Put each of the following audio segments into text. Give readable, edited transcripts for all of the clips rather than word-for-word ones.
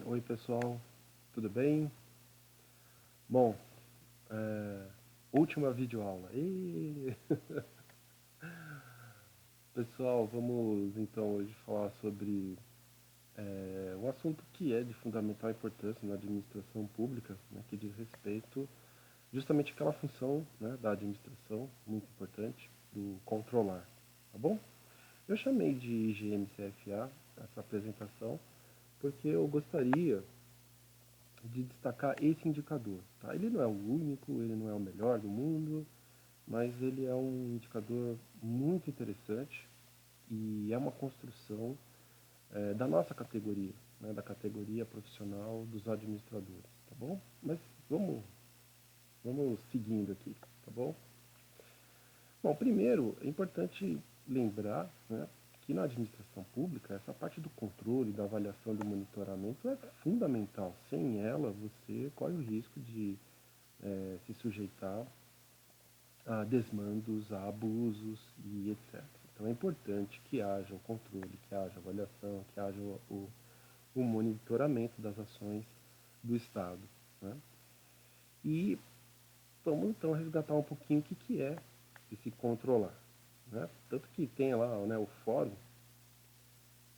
Oi pessoal, tudo bem? Bom, é, última videoaula. Pessoal, vamos então hoje falar sobre um assunto que é de fundamental importância na administração pública, né, que diz respeito justamente àquela função, né, da administração, muito importante, do controlar, tá bom? Eu chamei de IGMCFA essa apresentação porque eu gostaria de destacar esse indicador. Tá? Ele não é o único, ele não é o melhor do mundo, mas ele é um indicador muito interessante e é uma construção da nossa categoria, né, da categoria profissional dos administradores, tá bom? Mas vamos, vamos seguindo aqui, tá bom? Bom, primeiro é importante lembrar, né, que na administração pública essa parte do controle, da avaliação, do monitoramento é fundamental. Sem ela, você corre o risco de se sujeitar a desmandos, a abusos e etc. Então é importante que haja o controle, que haja avaliação, que haja o monitoramento das ações do Estado. Né? E vamos então resgatar um pouquinho o que é esse controlar. Né? Tanto que tem lá, né, o fórum,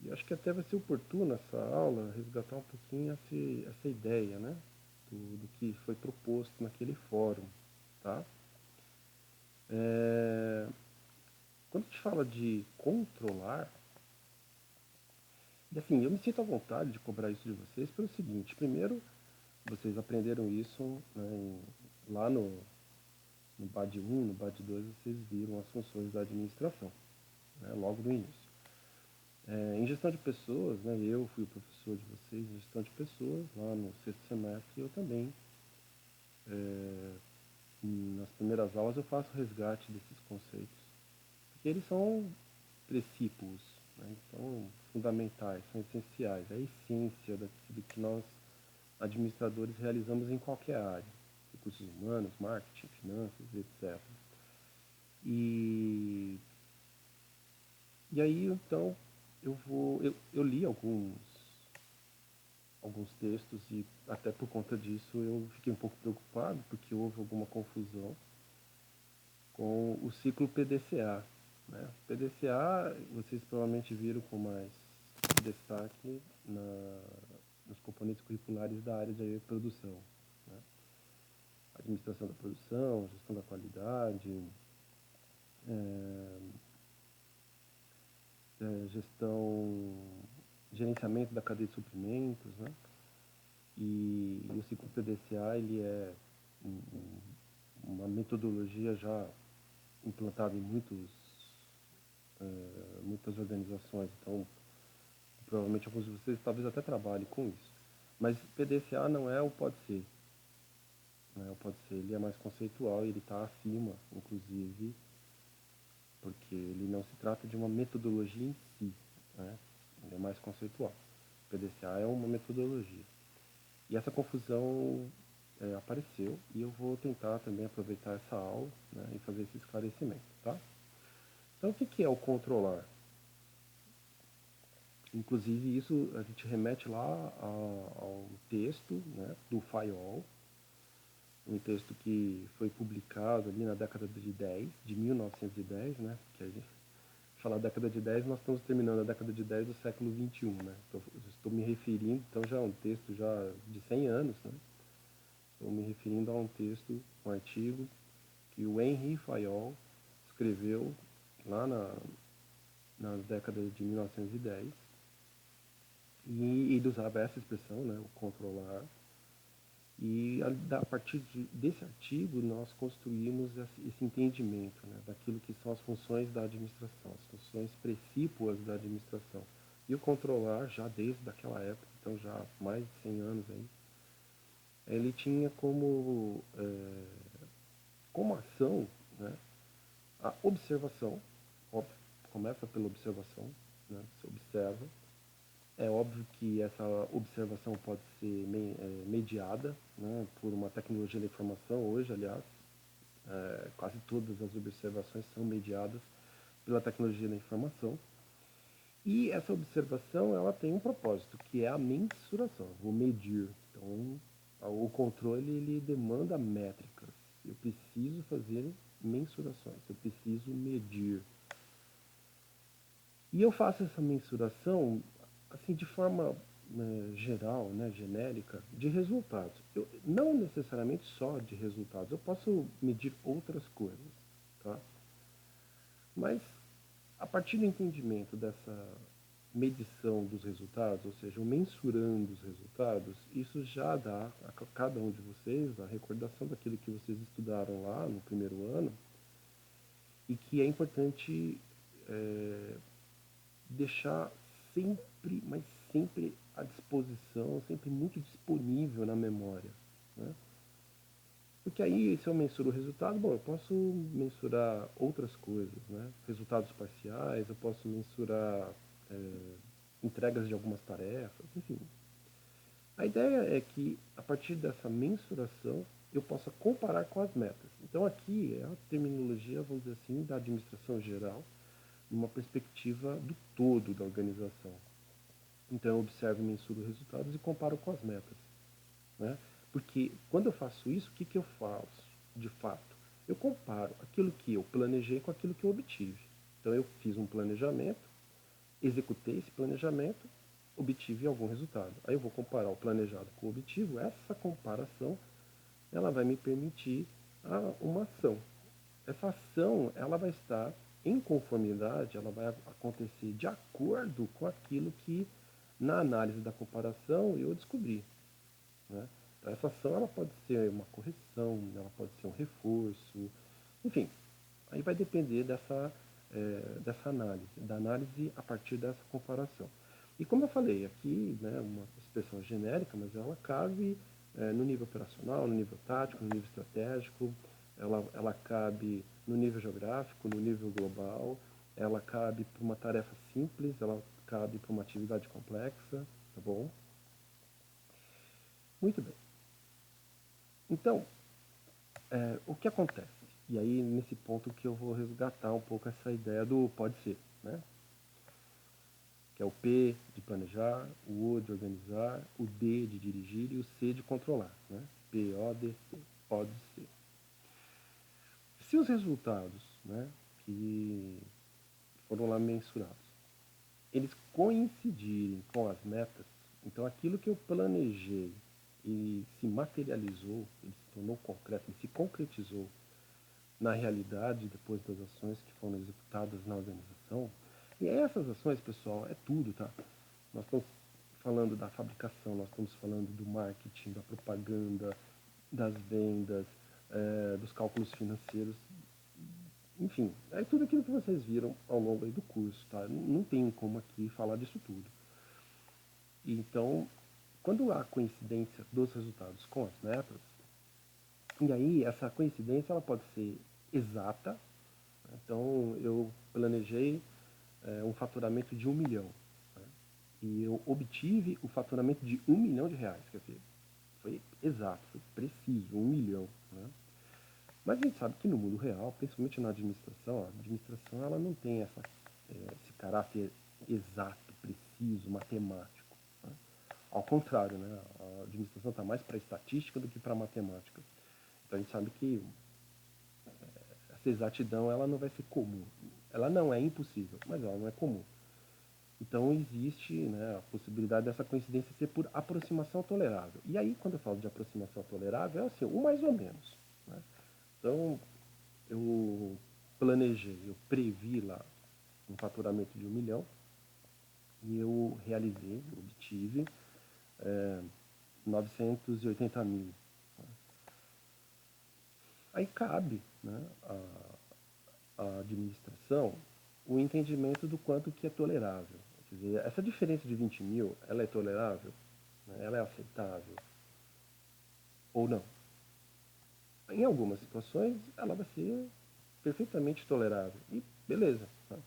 e acho que até vai ser oportuno essa aula resgatar um pouquinho essa ideia, né, do que foi proposto naquele fórum. Tá? É, Quando a gente fala de controlar, e assim, eu me sinto à vontade de cobrar isso de vocês pelo seguinte: primeiro, vocês aprenderam isso, né, lá no BAD 1, no BAD 2, vocês viram as funções da administração, né, logo no início. Em gestão de pessoas, né, eu fui o professor de vocês em gestão de pessoas, lá no sexto semestre, eu também, nas primeiras aulas, eu faço resgate desses conceitos, porque eles são princípios, né, então, fundamentais, são essenciais, é a essência daquilo que nós administradores realizamos em qualquer área, recursos humanos, marketing, finanças, etc. E, e aí, então, eu li alguns textos e até por conta disso eu fiquei um pouco preocupado porque houve alguma confusão com o ciclo PDCA. Né? PDCA vocês provavelmente viram com mais destaque nos componentes curriculares da área de produção. Né? Administração da produção, gestão da qualidade, gestão, gerenciamento da cadeia de suprimentos, né? E o ciclo PDCA ele é uma metodologia já implantada em muitas organizações, então provavelmente alguns de vocês talvez até trabalhem com isso. Mas PDCA não é o pode ser, né? O pode ser ele é mais conceitual e ele está acima, inclusive, porque ele não se trata de uma metodologia em si, né? Ele é mais conceitual. O PDCA é uma metodologia. E essa confusão apareceu e eu vou tentar também aproveitar essa aula, né, e fazer esse esclarecimento. Tá? Então, o que é o controlar? Inclusive, isso a gente remete lá ao texto, né, do Fayol, um texto que foi publicado ali na década de 10, de 1910, né, que a gente falar década de 10, nós estamos terminando a década de 10 do século 21, né? Então, estou me referindo, então já é um texto já de 100 anos, né? Estou me referindo a um texto, um artigo que o Henri Fayol escreveu lá na década de 1910 e ele usava essa expressão, né, o controlar. E a partir desse artigo nós construímos esse entendimento, né, daquilo que são as funções da administração, as funções precípuas da administração. E o controlar, já desde aquela época, então já há mais de 100 anos aí, ele tinha como ação, né, a observação, óbvio, começa pela observação, né, se observa. É óbvio que essa observação pode ser mediada, né, por uma tecnologia da informação. Hoje, aliás, quase todas as observações são mediadas pela tecnologia da informação. E essa observação, ela tem um propósito, que é a mensuração. Eu vou medir. Então, o controle, ele demanda métricas. Eu preciso fazer mensurações, eu preciso medir. E eu faço essa mensuração, assim, de forma geral, né, genérica, de resultados. Não necessariamente só de resultados, eu posso medir outras coisas, tá? Mas, a partir do entendimento dessa medição dos resultados, ou seja, o mensurando os resultados, isso já dá a cada um de vocês a recordação daquilo que vocês estudaram lá no primeiro ano e que é importante é, deixar sempre, mas sempre à disposição, sempre muito disponível na memória. Né? Porque aí, se eu mensuro o resultado, bom, eu posso mensurar outras coisas, né? Resultados parciais, eu posso mensurar entregas de algumas tarefas, enfim. A ideia é que, a partir dessa mensuração, eu possa comparar com as metas. Então, aqui é a terminologia, vamos dizer assim, da administração geral, numa perspectiva do todo da organização. Então, eu observo e mensuro os resultados e comparo com as metas. Né? Porque quando eu faço isso, o que eu faço de fato? Eu comparo aquilo que eu planejei com aquilo que eu obtive. Então, eu fiz um planejamento, executei esse planejamento, obtive algum resultado. Aí eu vou comparar o planejado com o obtivo. Essa comparação, ela vai me permitir uma ação. Essa ação, ela vai estar em conformidade, ela vai acontecer de acordo com aquilo que na análise da comparação eu descobri. Né? Então, essa ação, ela pode ser uma correção, ela pode ser um reforço, enfim, aí vai depender dessa análise, da análise a partir dessa comparação. E como eu falei, aqui, né, uma expressão genérica, mas ela cabe no nível operacional, no nível tático, no nível estratégico, ela cabe no nível geográfico, no nível global, ela cabe para uma tarefa simples, ela cabe para uma atividade complexa, tá bom? Muito bem. Então, o que acontece? E aí, nesse ponto que eu vou resgatar um pouco essa ideia do pode ser, né? Que é o P de planejar, o O de organizar, o D de dirigir e o C de controlar, né? P, O, D, C, pode ser. Se os resultados, né, que foram lá mensurados, eles coincidirem com as metas, então aquilo que eu planejei e se materializou, ele se tornou concreto, ele se concretizou na realidade depois das ações que foram executadas na organização. E essas ações, pessoal, é tudo, tá? Nós estamos falando da fabricação, nós estamos falando do marketing, da propaganda, das vendas, dos cálculos financeiros, enfim, é tudo aquilo que vocês viram ao longo aí do curso, tá? Não tem como aqui falar disso tudo. Então, quando há coincidência dos resultados com as metas, e aí essa coincidência ela pode ser exata. Então, eu planejei um faturamento de 1 milhão. Né? E eu obtive o faturamento de 1 milhão de reais. Quer dizer, foi exato, foi preciso, 1 milhão. Né? Mas a gente sabe que no mundo real, principalmente na administração, a administração ela não tem esse caráter exato, preciso, matemático. Né? Ao contrário, né? A administração está mais para estatística do que para matemática. Então a gente sabe que essa exatidão ela não vai ser comum. Ela não é impossível, mas ela não é comum. Então existe, né, a possibilidade dessa coincidência ser por aproximação tolerável. E aí, quando eu falo de aproximação tolerável, é assim, um mais ou menos. Né? Então, eu planejei, eu previ lá um faturamento de 1 milhão e eu realizei, eu obtive 980 mil. Aí cabe, né, à administração o entendimento do quanto que é tolerável. Quer dizer, essa diferença de 20 mil, ela é tolerável? Né? Ela é aceitável? Ou não? Em algumas situações, ela vai ser perfeitamente tolerável. E beleza. Tá?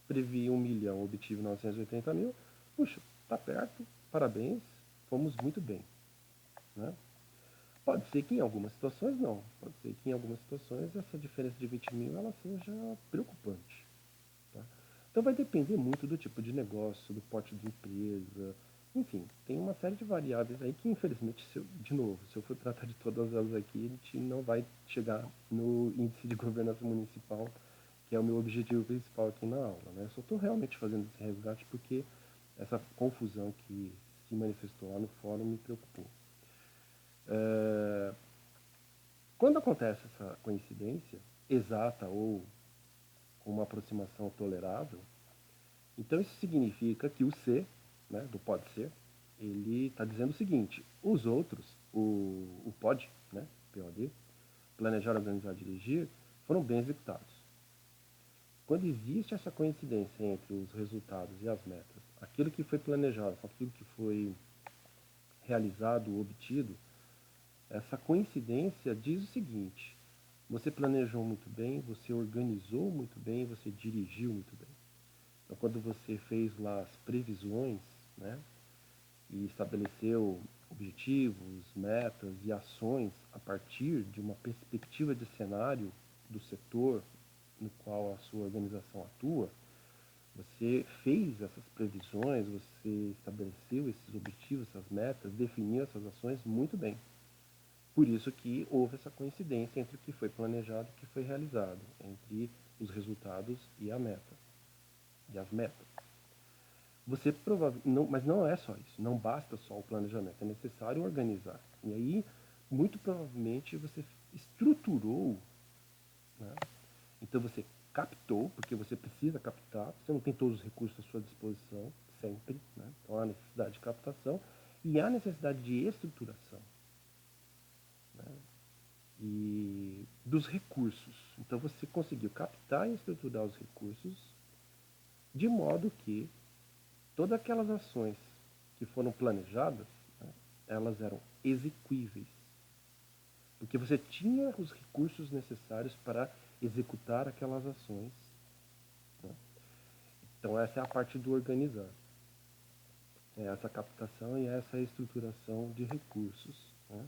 Previ 1 milhão, obtive 980 mil. Puxa, tá perto, parabéns, fomos muito bem. Né? Pode ser que em algumas situações não. Pode ser que em algumas situações essa diferença de 20 mil ela seja preocupante. Tá? Então vai depender muito do tipo de negócio, do porte de empresa, enfim, tem uma série de variáveis aí que infelizmente, de novo, se eu for tratar de todas elas aqui, a gente não vai chegar no índice de governança municipal, que é o meu objetivo principal aqui na aula, né? Eu só estou realmente fazendo esse resgate porque essa confusão que se manifestou lá no fórum me preocupou. Quando acontece essa coincidência, exata ou com uma aproximação tolerável, então isso significa que o C, né, do pode ser, ele está dizendo o seguinte: os outros, o pode, né, POD, planejar, organizar, dirigir, foram bem executados. Quando existe essa coincidência entre os resultados e as metas, aquilo que foi planejado com aquilo que foi realizado, obtido, essa coincidência diz o seguinte: você planejou muito bem, você organizou muito bem, você dirigiu muito bem. Então, quando você fez lá as previsões, né, e estabeleceu objetivos, metas e ações a partir de uma perspectiva de cenário do setor no qual a sua organização atua, você fez essas previsões, você estabeleceu esses objetivos, essas metas, definiu essas ações muito bem. Por isso que houve essa coincidência entre o que foi planejado e o que foi realizado, entre os resultados e a meta, e as metas. Você provavelmente, mas não é só isso, não basta só o planejamento, é necessário organizar. E aí, muito provavelmente, você estruturou, né? Então você captou, porque você precisa captar, você não tem todos os recursos à sua disposição, sempre, né? Então há necessidade de captação e há necessidade de estruturação, né? E dos recursos. Então você conseguiu captar e estruturar os recursos de modo que todas aquelas ações que foram planejadas, né, elas eram exequíveis. Porque você tinha os recursos necessários para executar aquelas ações. Né? Então essa é a parte do organizar. É essa captação e essa estruturação de recursos. Né?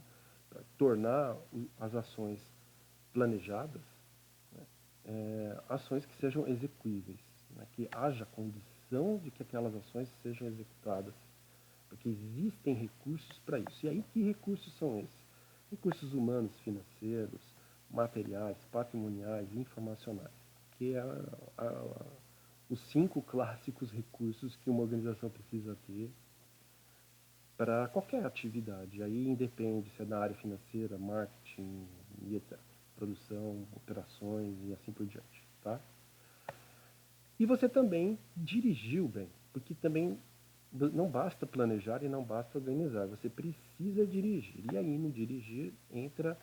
Para tornar as ações planejadas, né, ações que sejam exequíveis. Né? Que haja condição de que aquelas ações sejam executadas. Porque existem recursos para isso. E aí, que recursos são esses? Recursos humanos, financeiros, materiais, patrimoniais, informacionais. Que é os 5 clássicos recursos que uma organização precisa ter para qualquer atividade. Aí independe se é da área financeira, marketing e etc. Produção, operações e assim por diante. Tá? E você também dirigiu bem, porque também não basta planejar e não basta organizar, você precisa dirigir. E aí no dirigir entra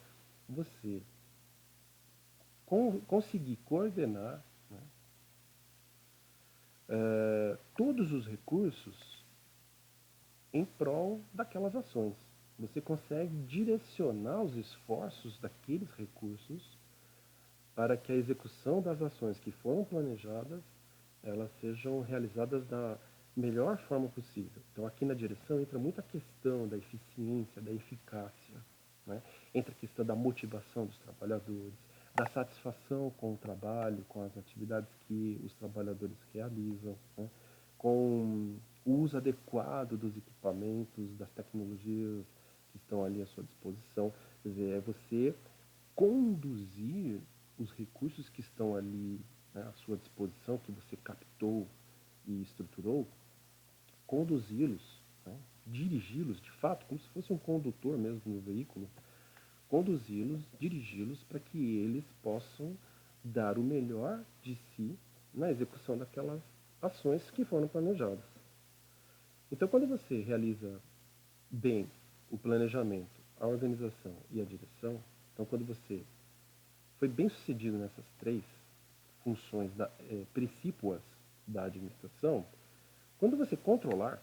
você conseguir coordenar, né, todos os recursos em prol daquelas ações. Você consegue direcionar os esforços daqueles recursos para que a execução das ações que foram planejadas elas sejam realizadas da melhor forma possível. Então, aqui na direção entra muita questão da eficiência, da eficácia, né? Entra a questão da motivação dos trabalhadores, da satisfação com o trabalho, com as atividades que os trabalhadores realizam, né? Com o uso adequado dos equipamentos, das tecnologias que estão ali à sua disposição. Quer dizer, é você conduzir os recursos que estão ali, né, à sua disposição, que você captou e estruturou, conduzi-los, né, dirigi-los, de fato, como se fosse um condutor mesmo no veículo, conduzi-los, dirigi-los para que eles possam dar o melhor de si na execução daquelas ações que foram planejadas. Então, quando você realiza bem o planejamento, a organização e a direção, então quando você foi bem sucedido nessas 3 funções precípuas da administração, quando você controlar,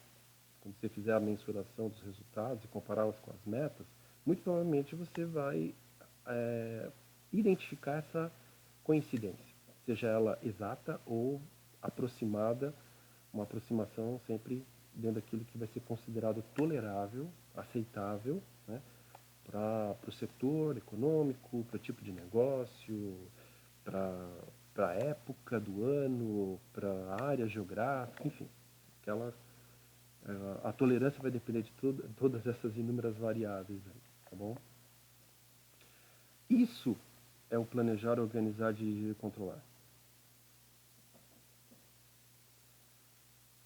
quando você fizer a mensuração dos resultados e compará-los com as metas, muito provavelmente você vai identificar essa coincidência, seja ela exata ou aproximada, uma aproximação sempre dentro daquilo que vai ser considerado tolerável, aceitável, né, para o setor econômico, para o tipo de negócio, para para a época do ano, para a área geográfica, enfim. Aquela, a tolerância vai depender de todas essas inúmeras variáveis, aí, tá bom? Isso é o planejar, organizar, dirigir e controlar.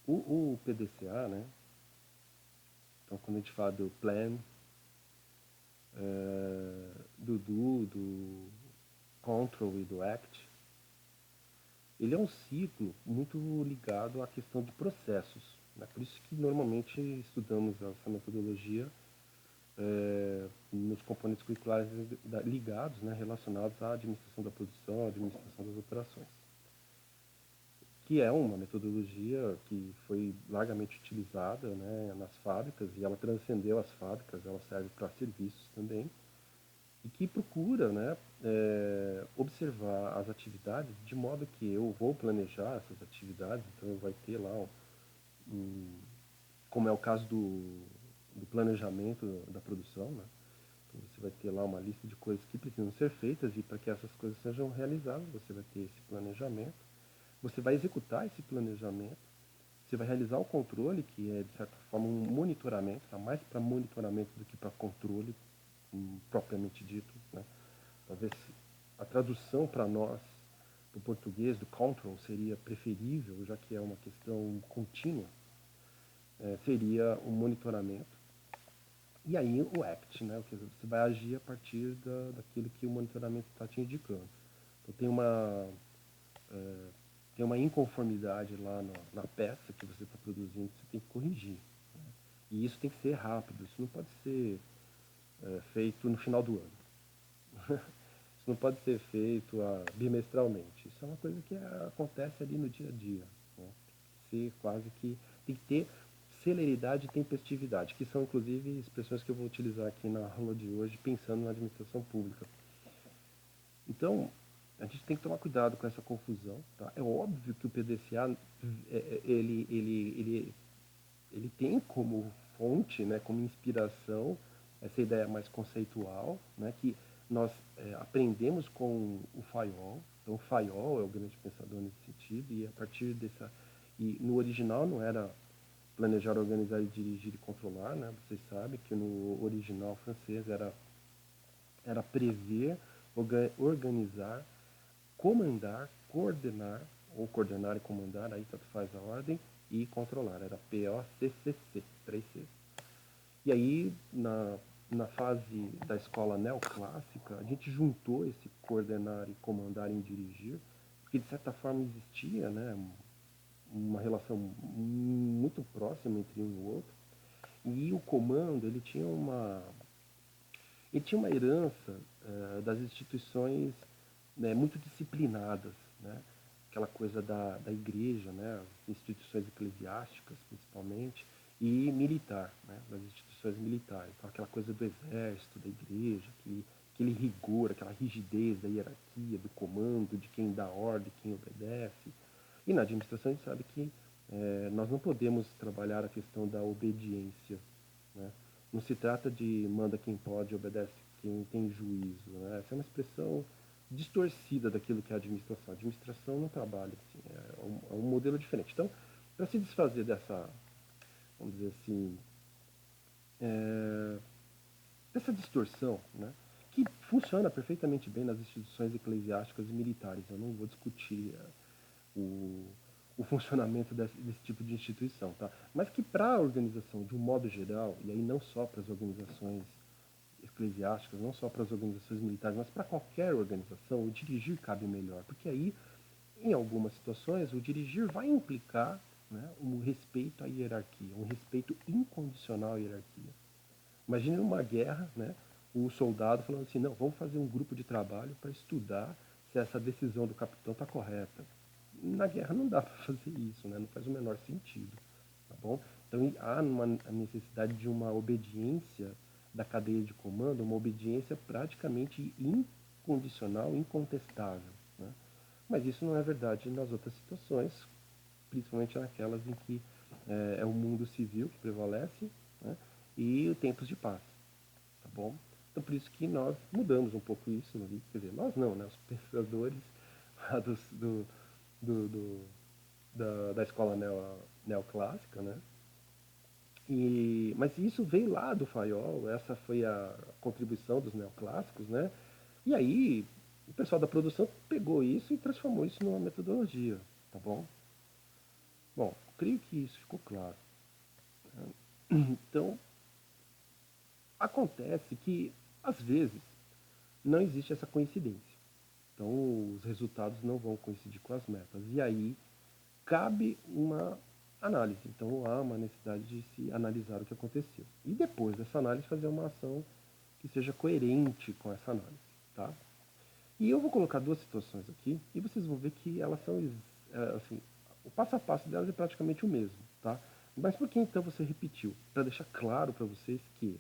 O PDCA, né? Então, quando a gente fala do Plan, do Control e do Act, ele é um ciclo muito ligado à questão de processos. Né? Por isso que normalmente estudamos essa metodologia nos componentes curriculares ligados, né, relacionados à administração da produção, à administração das operações, que é uma metodologia que foi largamente utilizada, né, nas fábricas, e ela transcendeu as fábricas, ela serve para serviços também, e que procura, né, observar as atividades de modo que eu vou planejar essas atividades, então vai ter lá, como é o caso do planejamento da produção, né, então você vai ter lá uma lista de coisas que precisam ser feitas, e para que essas coisas sejam realizadas, você vai ter esse planejamento, você vai executar esse planejamento, você vai realizar o controle, que é, de certa forma, um monitoramento, está mais para monitoramento do que para controle propriamente dito, né? Talvez a tradução para nós, do português, do control, seria preferível, já que é uma questão contínua, seria o monitoramento. E aí o ACT, né? Você vai agir a partir daquilo que o monitoramento está te indicando. Então tem uma inconformidade lá na peça que você está produzindo, que você tem que corrigir. Né? E isso tem que ser rápido, isso não pode ser feito no final do ano. Isso não pode ser feito bimestralmente. Isso é uma coisa que acontece ali no dia a dia. Né? Tem que ser quase que. Tem que ter celeridade e tempestividade, que são inclusive expressões que eu vou utilizar aqui na aula de hoje, pensando na administração pública. Então, a gente tem que tomar cuidado com essa confusão. Tá? É óbvio que o PDCA ele tem como fonte, né, como inspiração, essa ideia mais conceitual, né, que nós aprendemos com o Fayol. Então, o Fayol é o grande pensador nesse sentido, e a partir dessa. E no original não era planejar, organizar e dirigir e controlar, né? Vocês sabem que no original francês era prever, organizar, comandar, coordenar, ou coordenar e comandar, aí tanto faz a ordem, e controlar. Era POCCC, 3Cs. E aí, na fase da escola neoclássica, a gente juntou esse coordenar e comandar e dirigir, porque de certa forma existia, né, uma relação muito próxima entre um e o outro. E o comando, ele tinha uma herança das instituições, né, muito disciplinadas, né? Aquela coisa da igreja, né? As instituições eclesiásticas, principalmente, e militar, né? Das instituições militares. Então, aquela coisa do exército, da igreja, aquele rigor, aquela rigidez da hierarquia, do comando, de quem dá ordem, quem obedece. E na administração a gente sabe que nós não podemos trabalhar a questão da obediência, né? Não se trata de manda quem pode, obedece quem tem juízo. Né? Essa é uma expressão distorcida daquilo que é a administração. A administração não trabalha assim, é um modelo diferente. Então, para se desfazer dessa, vamos dizer assim, dessa distorção, né, que funciona perfeitamente bem nas instituições eclesiásticas e militares, eu não vou discutir o, o funcionamento desse tipo de instituição, tá? Mas que para a organização, de um modo geral, e aí não só para as organizações eclesiásticas, não só para as organizações militares, mas para qualquer organização, o dirigir cabe melhor, porque aí, em algumas situações, o dirigir vai implicar, né, um respeito à hierarquia, um respeito incondicional à hierarquia. Imagine numa guerra, né, o soldado falando assim, não, vamos fazer um grupo de trabalho para estudar se essa decisão do capitão está correta. Na guerra não dá para fazer isso, né, não faz o menor sentido. Tá bom? Então há a necessidade de uma obediência da cadeia de comando, uma obediência praticamente incondicional, incontestável. Né? Mas isso não é verdade nas outras situações, principalmente naquelas em que é o mundo civil que prevalece, né? E tempos de paz. Tá bom? Então por isso que nós mudamos um pouco isso, quer dizer, nós não, né? Os pensadores lá do, do- da escola neoclássica, né? Mas isso veio lá do Fayol, essa foi a contribuição dos neoclássicos, né? E aí o pessoal da produção pegou isso e transformou isso numa metodologia, tá bom? Bom, creio que isso ficou claro. Então, acontece que, às vezes, não existe essa coincidência. Então, os resultados não vão coincidir com as metas. E aí, cabe uma análise. Então, há uma necessidade de se analisar o que aconteceu. E depois dessa análise, fazer uma ação que seja coerente com essa análise. Tá? E eu vou colocar duas situações aqui e vocês vão ver que elas são, assim, o passo a passo delas é praticamente o mesmo. Tá? Mas por que então você repetiu? Para deixar claro para vocês que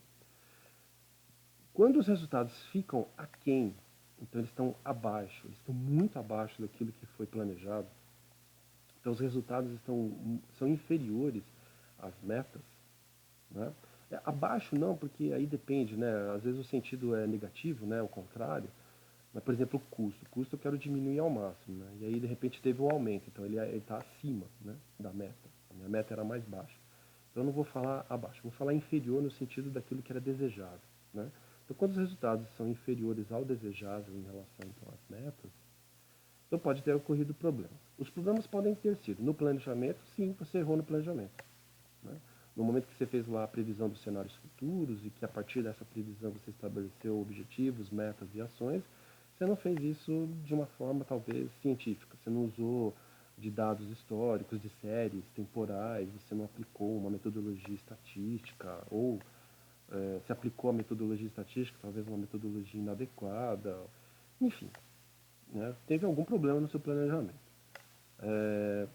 quando os resultados ficam aquém, então eles estão abaixo, eles estão muito abaixo daquilo que foi planejado, então os resultados são inferiores às metas, né? Abaixo não, porque aí depende, né? Às vezes o sentido é negativo, né? O contrário. Mas, por exemplo, o custo. O custo eu quero diminuir ao máximo, né? E aí, de repente, teve um aumento. Então, ele está acima, né, da meta. A minha meta era mais baixa. Então, eu não vou falar abaixo. Vou falar inferior no sentido daquilo que era desejável, né? Então, quando os resultados são inferiores ao desejável em relação, então, às metas, então pode ter ocorrido problemas. Os problemas podem ter sido no planejamento, sim, você errou no planejamento. Né? No momento que você fez lá a previsão dos cenários futuros e que a partir dessa previsão você estabeleceu objetivos, metas e ações, você não fez isso de uma forma talvez científica. Você não usou de dados históricos, de séries temporais, você não aplicou uma metodologia estatística ou se aplicou a metodologia estatística, talvez uma metodologia inadequada, enfim, né? Teve algum problema no seu planejamento. É,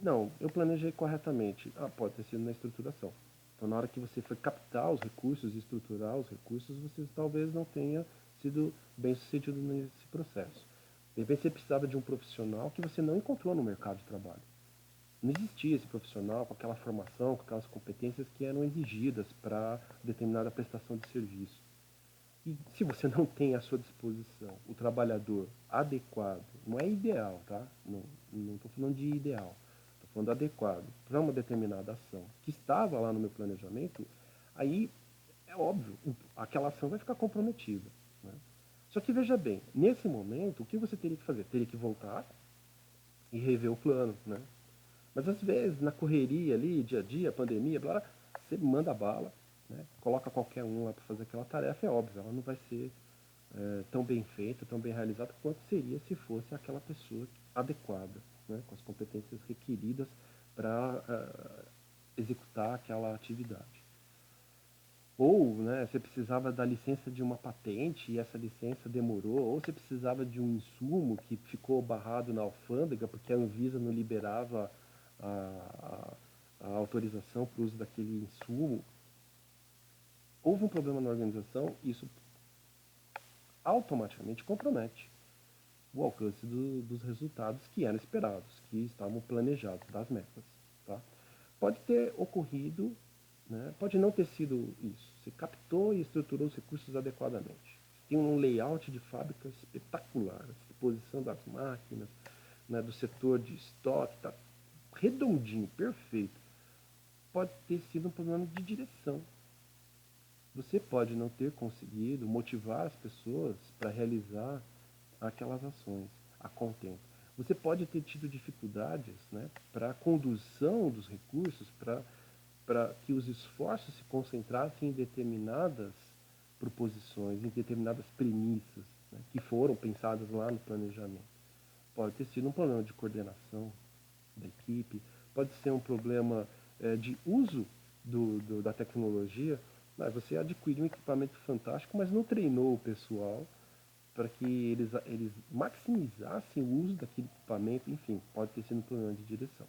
não, eu planejei corretamente. Ah, pode ter sido na estruturação. Então, na hora que você foi captar os recursos e estruturar os recursos, você talvez não tenha sido bem sucedido nesse processo. De repente, você precisava de um profissional que você não encontrou no mercado de trabalho. Não existia esse profissional com aquela formação, com aquelas competências que eram exigidas para determinada prestação de serviço. E se você não tem à sua disposição o trabalhador adequado, não é ideal, tá? Não estou falando de ideal, estou falando adequado para uma determinada ação que estava lá no meu planejamento, aí é óbvio, aquela ação vai ficar comprometida. Né? Só que veja bem, nesse momento, o que você teria que fazer? Teria que voltar e rever o plano, né? Mas às vezes, na correria ali, dia a dia, pandemia, blá, blá, você manda bala, né? Coloca qualquer um lá para fazer aquela tarefa, é óbvio, ela não vai ser tão bem feita, tão bem realizada quanto seria se fosse aquela pessoa adequada, né? Com as competências requeridas para executar aquela atividade. Ou né, você precisava da licença de uma patente e essa licença demorou, ou você precisava de um insumo que ficou barrado na alfândega porque a Anvisa não liberava a, a autorização para o uso daquele insumo. Houve um problema na organização, isso automaticamente compromete o alcance dos resultados que eram esperados, que estavam planejados, das metas. Tá? Pode ter ocorrido, né? Pode não ter sido isso. Você captou e estruturou os recursos adequadamente. Você tem um layout de fábrica espetacular, a disposição das máquinas, né, do setor de estoque, tá redondinho, perfeito. Pode ter sido um problema de direção. Você pode não ter conseguido motivar as pessoas para realizar aquelas ações a contento. Você pode ter tido dificuldades, né, para a condução dos recursos, para que os esforços se concentrassem em determinadas proposições, em determinadas premissas, né, que foram pensadas lá no planejamento. Pode ter sido um problema de coordenação da equipe, pode ser um problema de uso da tecnologia. Você adquiriu um equipamento fantástico, mas não treinou o pessoal para que eles maximizassem o uso daquele equipamento. Enfim, pode ter sido um problema de direção.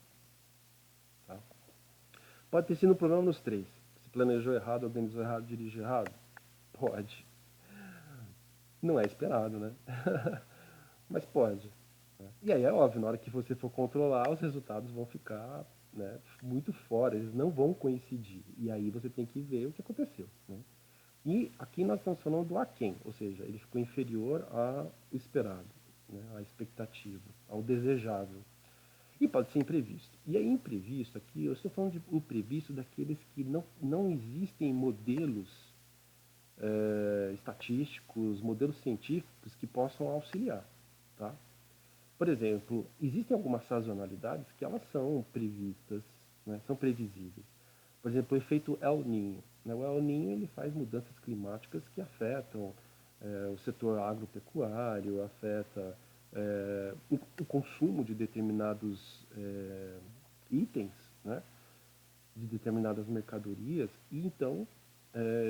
Tá? Pode ter sido um problema nos três. Se planejou errado, organizou errado, dirigiu errado? Pode. Não é esperado, né? Mas pode. Né? E aí é óbvio, na hora que você for controlar, os resultados vão ficar, né, muito fora, eles não vão coincidir. E aí você tem que ver o que aconteceu. Né? E aqui nós estamos falando do aquém, ou seja, ele ficou inferior ao esperado. né, à expectativa, ao desejável. E pode ser imprevisto. E aí, imprevisto aqui, eu estou falando de imprevisto daqueles que não existem modelos estatísticos, modelos científicos que possam auxiliar. Tá? Por exemplo, existem algumas sazonalidades que elas são previstas, né, são previsíveis. Por exemplo, o efeito El Niño. Né? O El Niño ele faz mudanças climáticas que afetam o setor agropecuário, afeta o consumo de determinados itens, né? De determinadas mercadorias, e então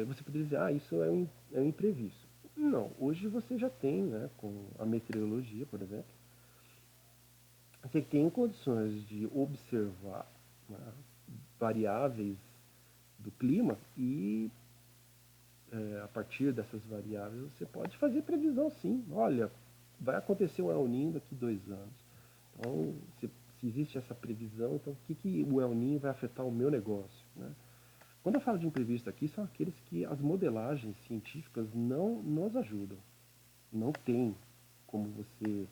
você poderia dizer, isso é um imprevisto. Não, hoje você já tem, né, com a meteorologia, por exemplo, você tem condições de observar, né, variáveis do clima e a partir dessas variáveis você pode fazer previsão sim. Olha, vai acontecer um El Niño daqui 2 anos. Então, se existe essa previsão, então o que o El Niño vai afetar o meu negócio? Né? Quando eu falo de imprevisto aqui, são aqueles que as modelagens científicas não nos ajudam. Não tem como você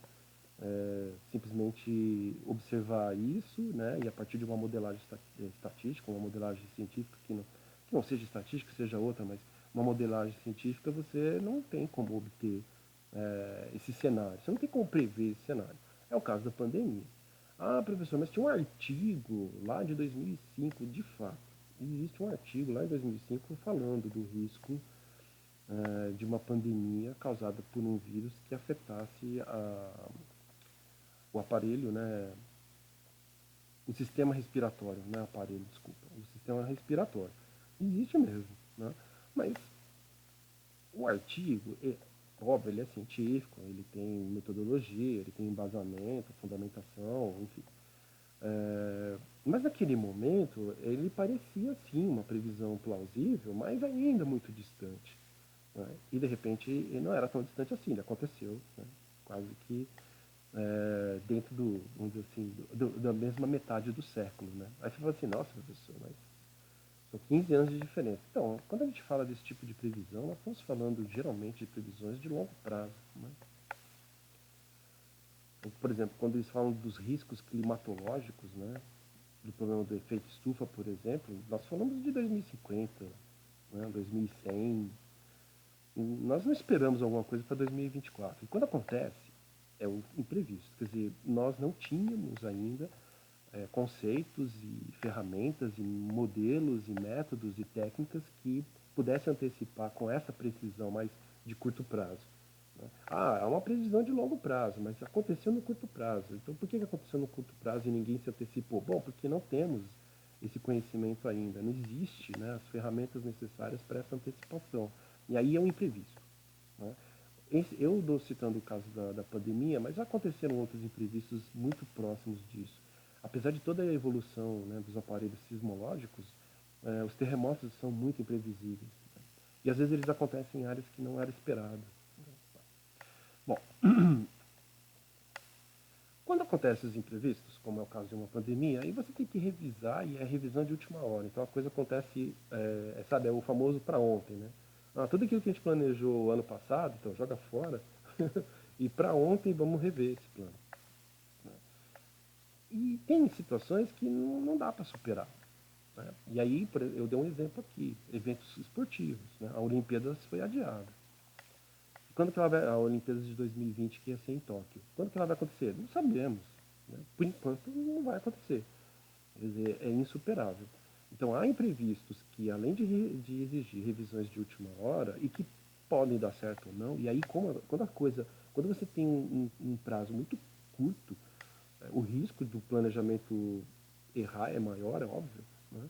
simplesmente observar isso, né, e a partir de uma modelagem estatística, uma modelagem científica que não seja estatística, seja outra, mas uma modelagem científica, você não tem como obter esse cenário, você não tem como prever esse cenário. É o caso da pandemia. Ah, professor, mas tinha um artigo lá de 2005, de fato, existe um artigo lá em 2005 falando do risco de uma pandemia causada por um vírus que afetasse o aparelho, né, o sistema respiratório, não é aparelho, desculpa, o sistema respiratório. Existe mesmo, né? Mas o artigo, óbvio, ele é científico, ele tem metodologia, ele tem embasamento, fundamentação, enfim. Mas naquele momento, ele parecia sim uma previsão plausível, mas ainda muito distante. Né? E de repente, ele não era tão distante assim, ele aconteceu, né? Quase que dentro vamos dizer assim, da mesma metade do século, né? Aí você fala assim, nossa, professor, mas são 15 anos de diferença. Então, quando a gente fala desse tipo de previsão, nós estamos falando geralmente de previsões de longo prazo, né? Então, por exemplo, quando eles falam dos riscos climatológicos, né? Do problema do efeito estufa, por exemplo, nós falamos de 2050, né? 2100. Nós não esperamos alguma coisa para 2024. E quando acontece, é o imprevisto. Quer dizer, nós não tínhamos ainda conceitos e ferramentas e modelos e métodos e técnicas que pudessem antecipar com essa precisão mais de curto prazo. Né? É uma previsão de longo prazo, mas aconteceu no curto prazo. Então, por que aconteceu no curto prazo e ninguém se antecipou? Bom, porque não temos esse conhecimento ainda. Não existe, né, as ferramentas necessárias para essa antecipação. E aí é um imprevisto. Né? Eu estou citando o caso da pandemia, mas já aconteceram outros imprevistos muito próximos disso. Apesar de toda a evolução, né, dos aparelhos sismológicos, os terremotos são muito imprevisíveis. Né? E às vezes eles acontecem em áreas que não era esperado. Bom, quando acontecem os imprevistos, como é o caso de uma pandemia, aí você tem que revisar e é revisão de última hora. Então a coisa acontece, sabe, é o famoso para ontem, né? Tudo aquilo que a gente planejou ano passado, então joga fora. E para ontem vamos rever esse plano. Né? E tem situações que não dá para superar. Né? E aí eu dei um exemplo aqui, eventos esportivos. Né? A Olimpíadas foi adiada. Quando que ela vai, a Olimpíadas de 2020 que ia ser em Tóquio? Quando que ela vai acontecer? Não sabemos. Né? Por enquanto não vai acontecer. Quer dizer, é insuperável. Então há imprevistos que, além de exigir revisões de última hora e que podem dar certo ou não, e aí quando você tem um prazo muito curto, o risco do planejamento errar é maior, é óbvio, né?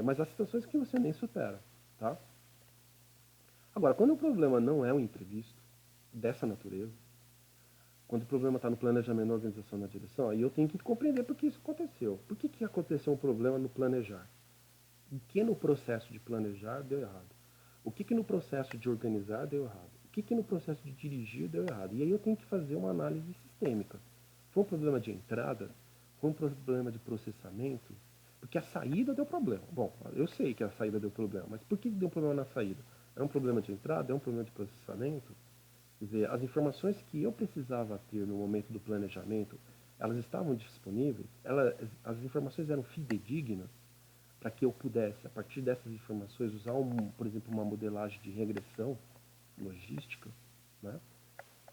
Mas há situações que você nem supera, tá? Agora, quando o problema não é um imprevisto dessa natureza, quando o problema está no planejamento, na organização, na direção, aí eu tenho que compreender por que isso aconteceu. Por que aconteceu um problema no planejar? O que no processo de planejar deu errado? O que no processo de organizar deu errado? O que no processo de dirigir deu errado? E aí eu tenho que fazer uma análise sistêmica. Foi um problema de entrada? Foi um problema de processamento? Porque a saída deu problema. Bom, eu sei que a saída deu problema, mas por que deu problema na saída? É um problema de entrada? É um problema de processamento? Quer dizer, as informações que eu precisava ter no momento do planejamento, elas estavam disponíveis, as informações eram fidedignas para que eu pudesse, a partir dessas informações, usar, por exemplo, uma modelagem de regressão logística, né?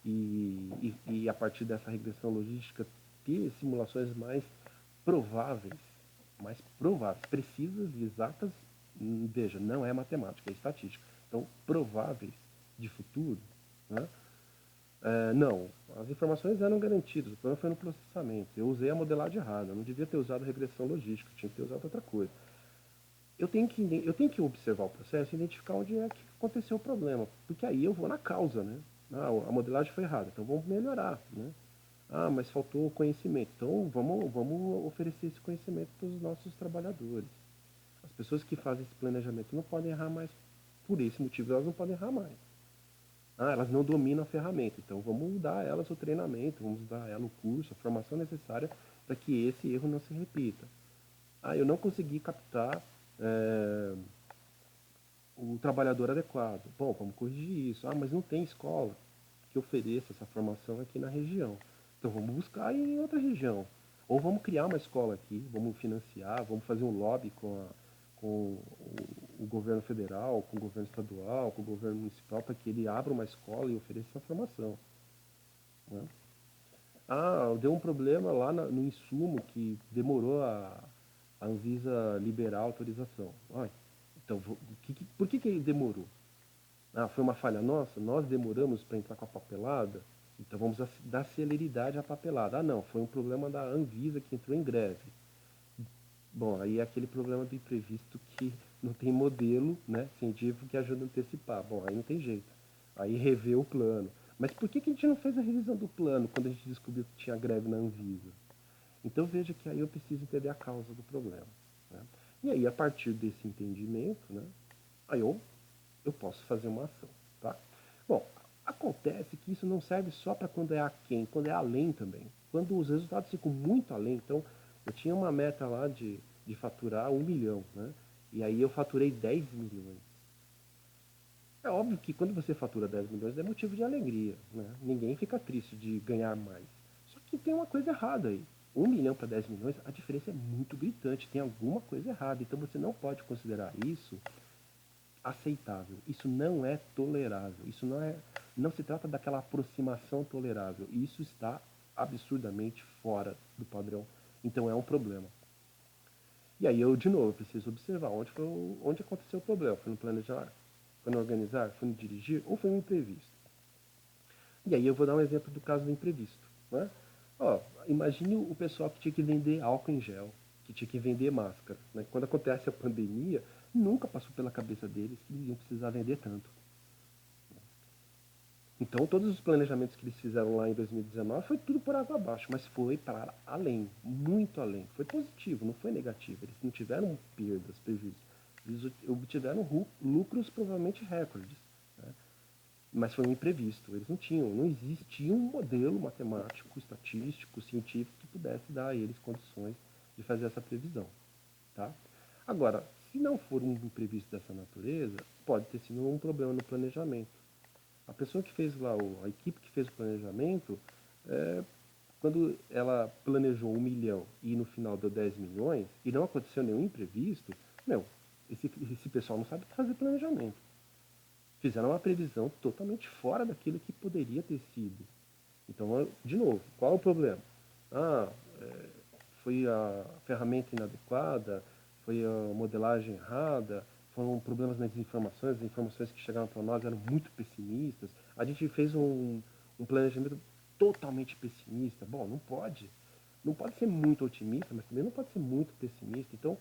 E a partir dessa regressão logística ter simulações prováveis, mais prováveis, precisas e exatas, veja, não é matemática, é estatística. Então, prováveis de futuro, né? Não, as informações eram garantidas, o problema foi no processamento. Eu usei a modelagem errada, eu não devia ter usado regressão logística, tinha que ter usado outra coisa. Eu tenho que observar o processo e identificar onde é que aconteceu o problema, porque aí eu vou na causa, né? Ah, a modelagem foi errada, então vamos melhorar, né? Ah, mas faltou conhecimento, então vamos oferecer esse conhecimento para os nossos trabalhadores. As pessoas que fazem esse planejamento não podem errar mais, por esse motivo elas não podem errar mais. Ah, elas não dominam a ferramenta, então vamos dar a elas o treinamento, vamos dar a elas o curso, a formação necessária para que esse erro não se repita. Ah, eu não consegui captar é, o trabalhador adequado. Bom, vamos corrigir isso. Ah, mas não tem escola que ofereça essa formação aqui na região. Então vamos buscar em outra região. Ou vamos criar uma escola aqui, vamos financiar, vamos fazer um lobby com o governo federal, com o governo estadual, com o governo municipal, para que ele abra uma escola e ofereça essa formação. Né? Ah, deu um problema lá no insumo que demorou a Anvisa liberar a autorização. Ai, então, por que demorou? Ah, foi uma falha nossa? Nós demoramos para entrar com a papelada? Então vamos dar celeridade à papelada. Ah, não, foi um problema da Anvisa que entrou em greve. Bom, aí é aquele problema do imprevisto que não tem modelo, né, científico que ajuda a antecipar. Bom, aí não tem jeito. Aí revê o plano. Mas por que a gente não fez a revisão do plano quando a gente descobriu que tinha greve na Anvisa? Então veja que aí eu preciso entender a causa do problema. Né? E aí, a partir desse entendimento, né, aí eu posso fazer uma ação. Tá? Bom, acontece que isso não serve só para quando é aquém, quando é além também. Quando os resultados ficam muito além, então eu tinha uma meta lá de faturar 1 milhão, né? E aí eu faturei 10 milhões. É óbvio que quando você fatura 10 milhões é motivo de alegria, né? Ninguém fica triste de ganhar mais. Só que tem uma coisa errada aí. 1 milhão para 10 milhões, a diferença é muito gritante, tem alguma coisa errada. Então você não pode considerar isso aceitável. Isso não é tolerável. Não se trata daquela aproximação tolerável. Isso está absurdamente fora do padrão. Então é um problema. E aí eu, de novo, preciso observar onde aconteceu o problema. Foi no planejar? Foi no organizar? Foi no dirigir? Ou foi no imprevisto? E aí eu vou dar um exemplo do caso do imprevisto. Né? Ó, imagine o pessoal que tinha que vender álcool em gel, que tinha que vender máscara. Né? Quando acontece a pandemia, nunca passou pela cabeça deles que iam precisar vender tanto. Então, todos os planejamentos que eles fizeram lá em 2019 foi tudo por água abaixo, mas foi para além, muito além. Foi positivo, não foi negativo. Eles não tiveram perdas, prejuízos. Eles obtiveram lucros provavelmente recordes. Né? Mas foi um imprevisto. Eles não existia um modelo matemático, estatístico, científico que pudesse dar a eles condições de fazer essa previsão. Tá? Agora, se não for um imprevisto dessa natureza, pode ter sido um problema no planejamento. A pessoa que fez lá, a equipe que fez o planejamento, é, quando ela planejou 1 milhão e no final deu 10 milhões e não aconteceu nenhum imprevisto, meu, esse pessoal não sabe fazer planejamento. Fizeram uma previsão totalmente fora daquilo que poderia ter sido. Então, de novo, qual é o problema? Ah, foi a ferramenta inadequada, foi a modelagem errada, foram problemas nas informações, as informações que chegaram para nós eram muito pessimistas. A gente fez um planejamento totalmente pessimista. Bom, não pode. Não pode ser muito otimista, mas também não pode ser muito pessimista. Então, o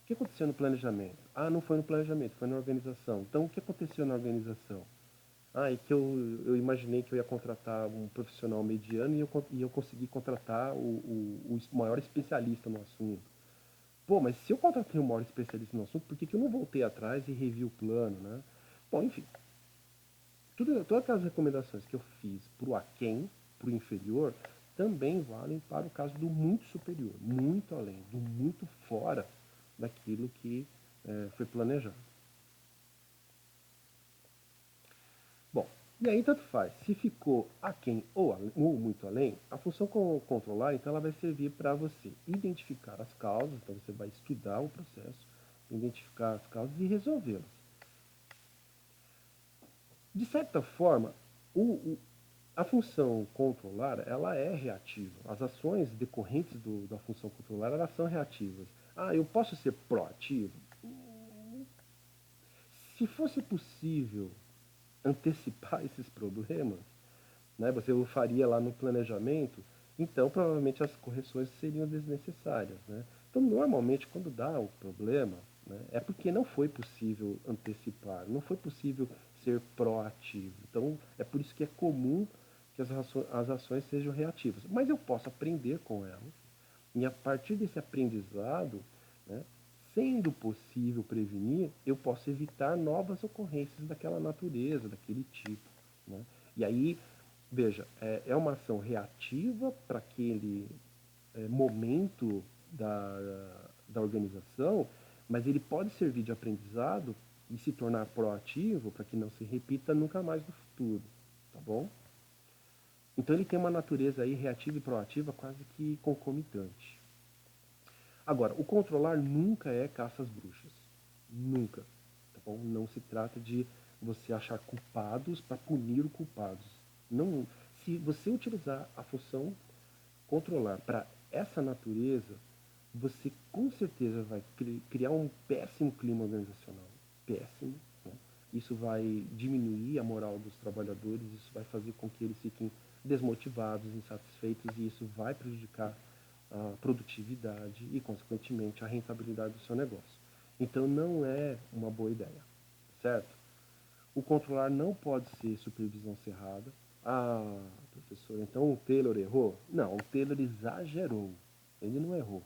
que aconteceu no planejamento? Ah, não foi no planejamento, foi na organização. Então, o que aconteceu na organização? Ah, é que eu imaginei que eu ia contratar um profissional mediano e eu consegui contratar o maior especialista no assunto. Pô, mas se eu contratei o maior especialista no assunto, por que eu não voltei atrás e revi o plano, né? Bom, enfim, todas aquelas recomendações que eu fiz para o aquém, para o inferior, também valem para o caso do muito superior, muito além, do muito fora daquilo que foi planejado. Bom, E aí tanto faz, se ficou aquém ou muito além, a função controlar, então ela vai servir para você identificar as causas, então você vai estudar o processo, identificar as causas e resolvê-las. De certa forma, a função controlar, ela é reativa. As ações decorrentes da função controlar, elas são reativas. Ah, eu posso ser proativo? Se fosse possível antecipar esses problemas, né, você o faria lá no planejamento, então provavelmente as correções seriam desnecessárias. Né? Então, normalmente, quando dá o problema, né, é porque não foi possível antecipar, não foi possível ser proativo. Então, é por isso que é comum que as ações sejam reativas. Mas eu posso aprender com elas, e a partir desse aprendizado, né, sendo possível prevenir, eu posso evitar novas ocorrências daquela natureza, daquele tipo. Né? E aí, veja, é uma ação reativa para aquele momento da organização, mas ele pode servir de aprendizado e se tornar proativo para que não se repita nunca mais no futuro. Tá bom? Então ele tem uma natureza aí reativa e proativa quase que concomitante. Agora, o controlar nunca é caça às bruxas. Nunca. Tá bom? Não se trata de você achar culpados para punir os culpados. Não, se você utilizar a função controlar para essa natureza, você com certeza vai criar um péssimo clima organizacional. Péssimo. Né? Isso vai diminuir a moral dos trabalhadores, isso vai fazer com que eles fiquem desmotivados, insatisfeitos, e isso vai prejudicar a produtividade e, consequentemente, a rentabilidade do seu negócio. Então, não é uma boa ideia, certo? O controlar não pode ser supervisão cerrada. Ah, professor, então o Taylor errou? Não, o Taylor exagerou. Ele não errou.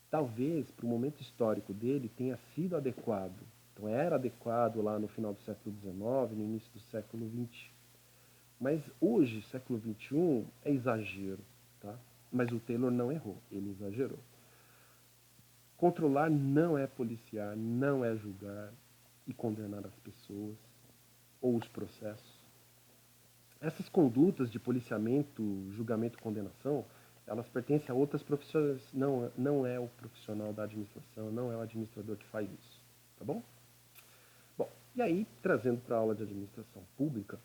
Talvez, para o momento histórico dele, tenha sido adequado. Então, era adequado lá no final do século XIX, no início do século XX. Mas hoje, século XXI, é exagero. Tá? Mas o Taylor não errou, ele exagerou. Controlar não é policiar, não é julgar e condenar as pessoas ou os processos. Essas condutas de policiamento, julgamento e condenação, elas pertencem a outras profissões. Não é o profissional da administração, não é o administrador que faz isso. Tá bom? Bom, e aí, trazendo para a aula de administração pública,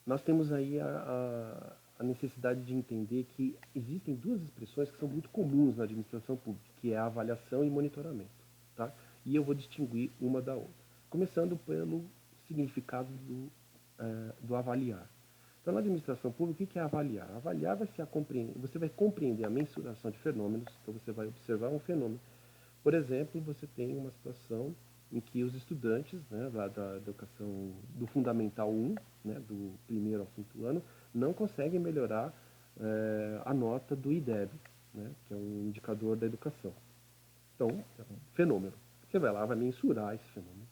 nós temos aí a necessidade de entender que existem duas expressões que são muito comuns na administração pública, que é a avaliação e monitoramento. Tá? E eu vou distinguir uma da outra. Começando pelo significado do avaliar. Então, na administração pública, o que é avaliar? Avaliar vai ser você vai compreender a mensuração de fenômenos, então você vai observar um fenômeno. Por exemplo, você tem uma situação em que os estudantes, né, da educação do Fundamental 1, né, do primeiro ao quinto ano, não conseguem melhorar a nota do IDEB, né, que é um indicador da educação. Então, é um fenômeno. Você vai lá, vai mensurar esse fenômeno.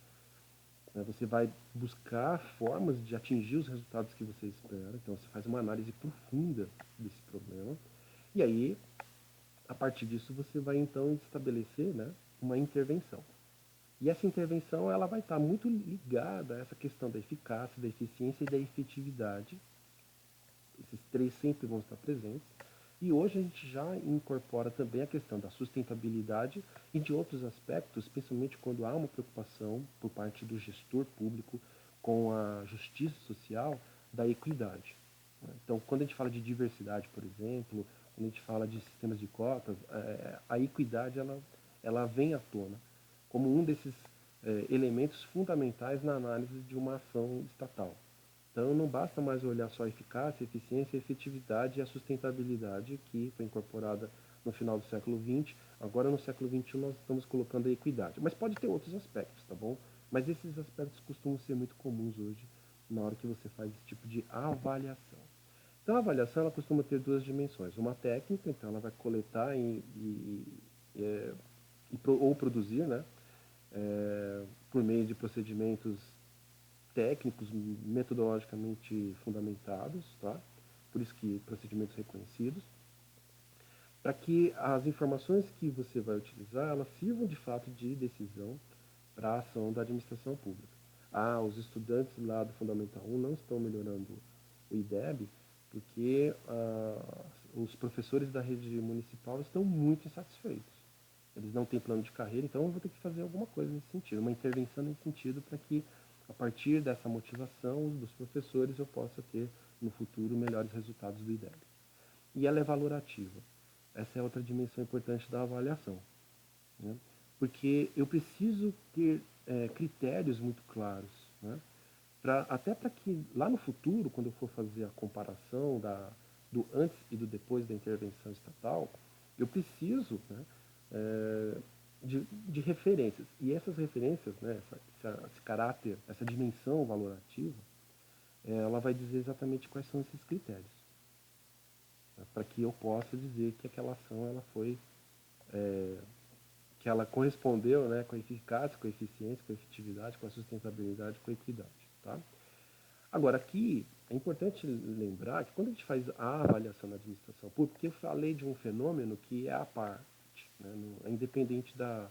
Né, você vai buscar formas de atingir os resultados que você espera. Então, você faz uma análise profunda desse problema. E aí, a partir disso, você vai então estabelecer, né, uma intervenção. E essa intervenção ela vai estar muito ligada a essa questão da eficácia, da eficiência e da efetividade. Esses três sempre vão estar presentes. E hoje a gente já incorpora também a questão da sustentabilidade e de outros aspectos, principalmente quando há uma preocupação por parte do gestor público com a justiça social da equidade. Então, quando a gente fala de diversidade, por exemplo, quando a gente fala de sistemas de cotas, a equidade ela vem à tona como um desses elementos fundamentais na análise de uma ação estatal. Então não basta mais olhar só a eficácia, a eficiência, a efetividade e a sustentabilidade que foi incorporada no final do século XX. Agora no século XXI nós estamos colocando a equidade. Mas pode ter outros aspectos, tá bom? Mas esses aspectos costumam ser muito comuns hoje na hora que você faz esse tipo de avaliação. Então a avaliação ela costuma ter duas dimensões. Uma técnica, então ela vai coletar ou produzir, né, por meio de procedimentos técnicos, metodologicamente fundamentados, tá? Por isso que procedimentos reconhecidos, para que as informações que você vai utilizar, elas sirvam de fato de decisão para a ação da administração pública. os estudantes lá do Fundamental 1 não estão melhorando o IDEB porque os professores da rede municipal estão muito insatisfeitos. Eles não têm plano de carreira, então eu vou ter que fazer alguma coisa nesse sentido, uma intervenção nesse sentido para que, a partir dessa motivação dos professores, eu possa ter, no futuro, melhores resultados do IDEB. E ela é valorativa. Essa é outra dimensão importante da avaliação, né? Porque eu preciso ter critérios muito claros, né? Até para que lá no futuro, quando eu for fazer a comparação do antes e do depois da intervenção estatal, eu preciso, né, de referências. E essas referências, né, esse caráter, essa dimensão valorativa, ela vai dizer exatamente quais são esses critérios, né, para que eu possa dizer que aquela ação ela foi, que ela correspondeu, né, com a eficácia, com a eficiência, com a efetividade, com a sustentabilidade, com a equidade. Tá? Agora, aqui é importante lembrar que quando a gente faz a avaliação na administração pública, eu falei de um fenômeno que é à parte, né, é independente da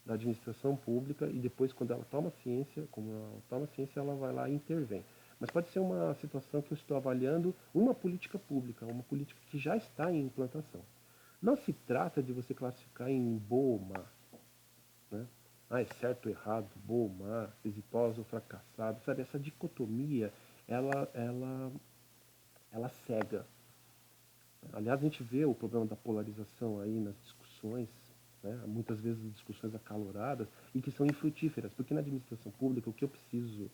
administração pública, e depois, quando ela toma ciência, como ela toma ciência, ela vai lá e intervém. Mas pode ser uma situação que eu estou avaliando uma política pública, uma política que já está em implantação. Não se trata de você classificar em boa ou má, né? É certo ou errado, bom ou má, exitosa ou fracassada, sabe? Essa dicotomia, ela cega. Aliás, a gente vê o problema da polarização aí nas discussões, né? Muitas vezes discussões acaloradas e que são infrutíferas, porque na administração pública o que eu preciso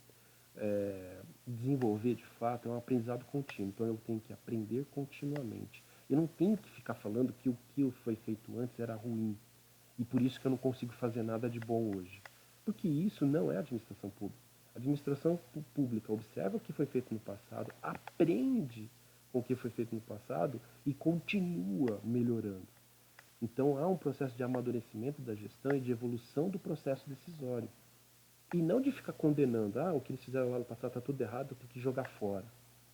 desenvolver de fato é um aprendizado contínuo, então eu tenho que aprender continuamente. Eu não tenho que ficar falando que o que foi feito antes era ruim, e por isso que eu não consigo fazer nada de bom hoje. Porque isso não é administração pública. A administração pública observa o que foi feito no passado, aprende com o que foi feito no passado e continua melhorando. Então há um processo de amadurecimento da gestão e de evolução do processo decisório. E não de ficar condenando, o que eles fizeram lá no passado está tudo errado, tem que jogar fora.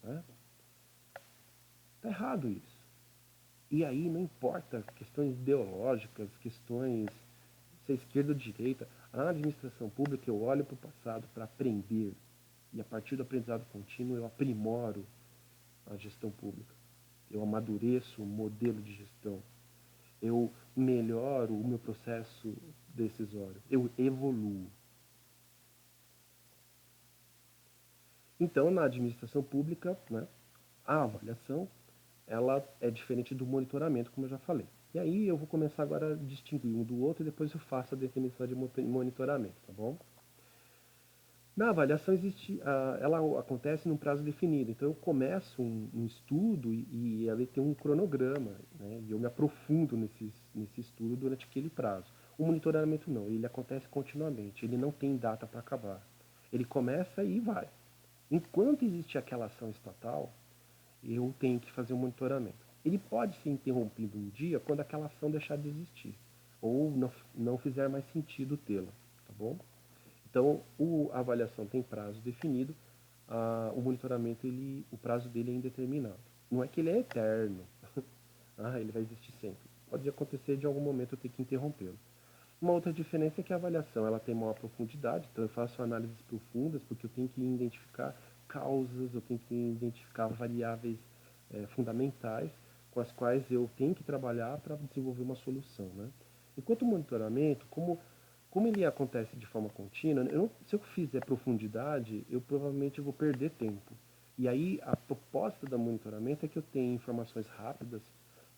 Né? Está errado isso. E aí não importa questões ideológicas, questões se é esquerda ou direita, a administração pública eu olho para o passado para aprender. E a partir do aprendizado contínuo eu aprimoro a gestão pública. Eu amadureço o modelo de gestão. Eu melhoro o meu processo decisório. Eu evoluo. Então, na administração pública, né, a avaliação ela é diferente do monitoramento, como eu já falei. E aí eu vou começar agora a distinguir um do outro e depois eu faço a definição de monitoramento, tá bom? Na avaliação ela acontece num prazo definido. Então eu começo um estudo e ela tem um cronograma, né? E eu me aprofundo nesse estudo durante aquele prazo. O monitoramento não, ele acontece continuamente, ele não tem data para acabar. Ele começa e vai. Enquanto existe aquela ação estatal, eu tenho que fazer um monitoramento. Ele pode ser interrompido um dia quando aquela ação deixar de existir, ou não fizer mais sentido tê-la, tá bom? Então, a avaliação tem prazo definido, o monitoramento, o prazo dele é indeterminado. Não é que ele é eterno, ele vai existir sempre. Pode acontecer de algum momento eu ter que interrompê-lo. Uma outra diferença é que a avaliação ela tem maior profundidade, então eu faço análises profundas, porque eu tenho que identificar causas, eu tenho que identificar variáveis fundamentais com as quais eu tenho que trabalhar para desenvolver uma solução. Né? Enquanto o monitoramento, como ele acontece de forma contínua, se eu fizer profundidade, eu provavelmente vou perder tempo. E aí a proposta do monitoramento é que eu tenha informações rápidas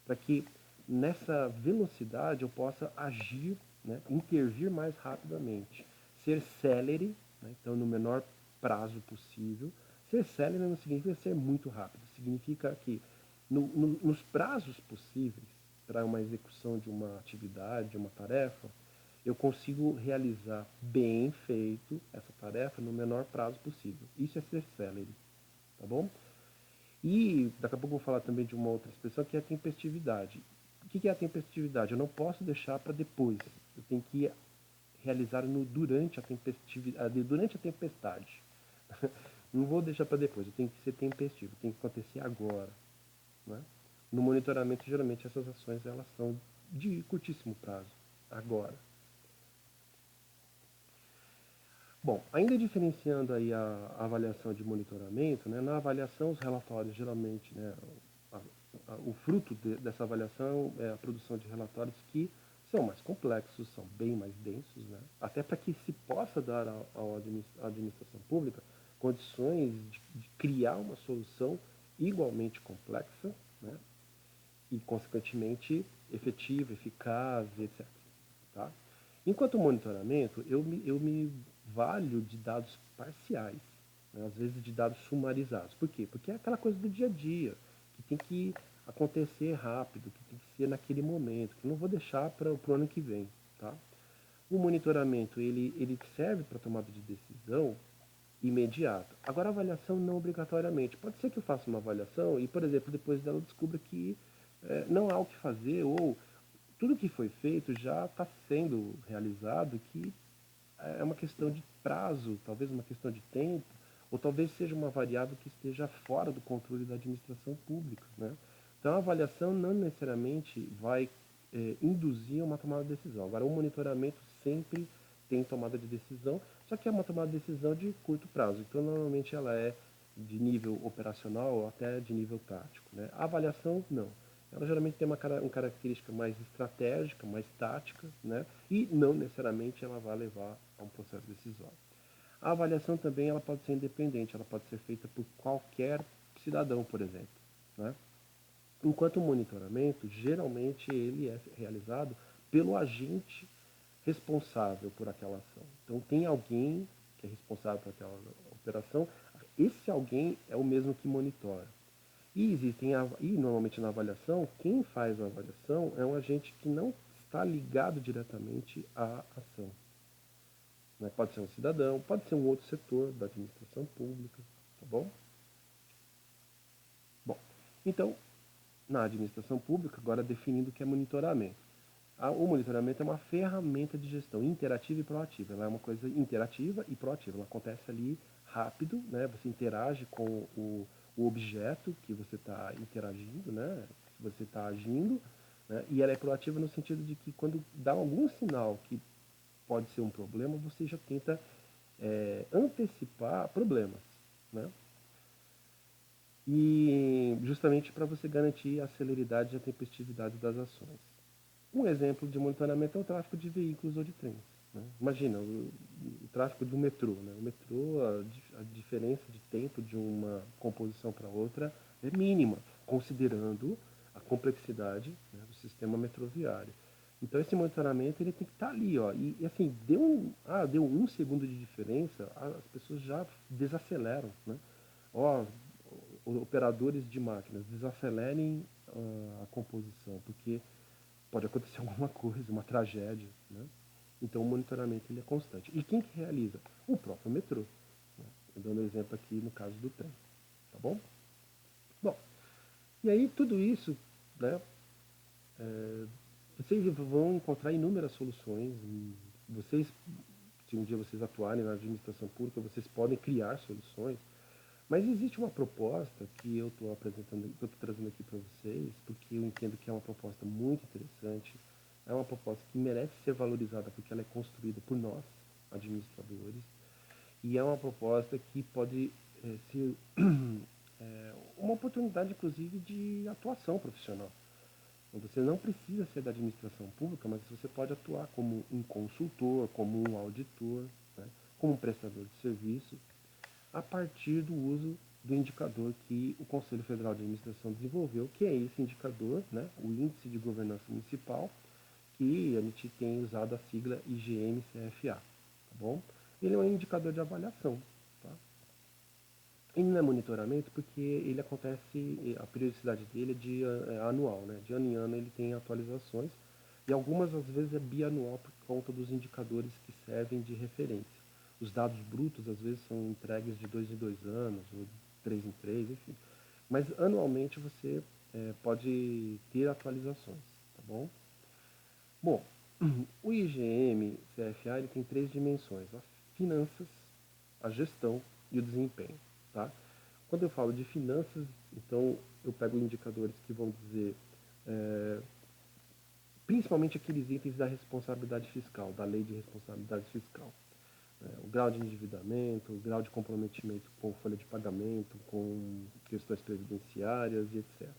para que nessa velocidade eu possa agir, né, intervir mais rapidamente. Ser célere, né, então no menor prazo possível. Ser célere não significa ser muito rápido, significa que nos prazos possíveis para uma execução de uma atividade, de uma tarefa, eu consigo realizar bem feito essa tarefa no menor prazo possível. Isso é ser célere, tá bom? E daqui a pouco eu vou falar também de uma outra expressão que é a tempestividade. O que é a tempestividade? Eu não posso deixar para depois. Eu tenho que realizar durante a tempestade. Não vou deixar para depois, eu tenho que ser tempestivo, tem que acontecer agora. Né? No monitoramento, geralmente, essas ações elas são de curtíssimo prazo, agora. Bom, ainda diferenciando aí a avaliação de monitoramento, né, na avaliação os relatórios geralmente, né, a- o fruto dessa avaliação é a produção de relatórios que são mais complexos, são bem mais densos, né, até para que se possa dar à administração pública condições de criar uma solução igualmente complexa, né, e consequentemente efetiva, eficaz, etc. Tá? Enquanto monitoramento, eu me valho de dados parciais, né? Às vezes de dados sumarizados. Por quê? Porque é aquela coisa do dia a dia, que tem que acontecer rápido, que tem que ser naquele momento, que eu não vou deixar para o ano que vem. Tá? O monitoramento ele serve para tomada de decisão imediata. Agora, a avaliação não obrigatoriamente. Pode ser que eu faça uma avaliação e, por exemplo, depois dela descubra que não há o que fazer ou tudo que foi feito já está sendo realizado, que é uma questão de prazo, talvez uma questão de tempo, ou talvez seja uma variável que esteja fora do controle da administração pública. Né? Então, a avaliação não necessariamente vai induzir uma tomada de decisão. Agora, o monitoramento sempre tem tomada de decisão, só que é uma tomada de decisão de curto prazo. Então, normalmente ela é de nível operacional ou até de nível tático. Né? A avaliação, não. Ela geralmente tem uma característica mais estratégica, mais tática, né? E não necessariamente ela vai levar a um processo decisório. A avaliação também ela pode ser independente, ela pode ser feita por qualquer cidadão, por exemplo. Né? Enquanto o monitoramento, geralmente ele é realizado pelo agente responsável por aquela ação. Então tem alguém que é responsável por aquela operação, esse alguém é o mesmo que monitora. E normalmente na avaliação, quem faz a avaliação é um agente que não está ligado diretamente à ação. Né? Pode ser um cidadão, pode ser um outro setor da administração pública, tá bom? Bom, então, na administração pública, agora definindo o que é monitoramento. O monitoramento é uma ferramenta de gestão interativa e proativa. Ela é uma coisa interativa e proativa. Ela acontece ali rápido, né? Você interage com o objeto que você está interagindo, né? Que você está agindo, né? E ela é proativa no sentido de que quando dá algum sinal que pode ser um problema, você já tenta antecipar problemas, né? E justamente para você garantir a celeridade e a tempestividade das ações. Um exemplo de monitoramento é o tráfego de veículos ou de trens. Né? Imagina, o tráfego do metrô. Né? O metrô, a diferença de tempo de uma composição para outra é mínima, considerando a complexidade, né, do sistema metroviário. Então esse monitoramento ele tem que estar ali, ó. E assim, deu um segundo de diferença, as pessoas já desaceleram, né? Ó, operadores de máquinas, desacelerem a composição, porque pode acontecer alguma coisa, uma tragédia, né? Então o monitoramento ele é constante. E quem que realiza? O próprio metrô. Né? Dando exemplo aqui no caso do trem, tá bom? Bom, e aí tudo isso, né? Vocês vão encontrar inúmeras soluções. Vocês, se um dia vocês atuarem na administração pública, vocês podem criar soluções. Mas existe uma proposta que eu estou apresentando, que eu estou trazendo aqui para vocês, porque eu entendo que é uma proposta muito interessante, é uma proposta que merece ser valorizada porque ela é construída por nós, administradores, e é uma proposta que pode ser uma oportunidade, inclusive, de atuação profissional. Então, você não precisa ser da administração pública, mas você pode atuar como um consultor, como um auditor, né, como um prestador de serviço, a partir do uso do indicador que o Conselho Federal de Administração desenvolveu, que é esse indicador, né, o Índice de Governança Municipal, que a gente tem usado a sigla IGM-CFA, tá bom? Ele é um indicador de avaliação, tá? Ele não é monitoramento porque ele acontece, a periodicidade dele é anual, né? De ano em ano ele tem atualizações e algumas às vezes é bianual por conta dos indicadores que servem de referência. Os dados brutos às vezes são entregues de 2 em 2 anos, ou de 3 em 3, enfim. Mas anualmente você pode ter atualizações, tá bom? Bom, o IGM-CFA ele tem 3 dimensões: as finanças, a gestão e o desempenho. Tá? Quando eu falo de finanças, então eu pego indicadores que vão dizer, principalmente aqueles itens da responsabilidade fiscal, da lei de responsabilidade fiscal. O grau de endividamento, o grau de comprometimento com folha de pagamento, com questões previdenciárias e etc.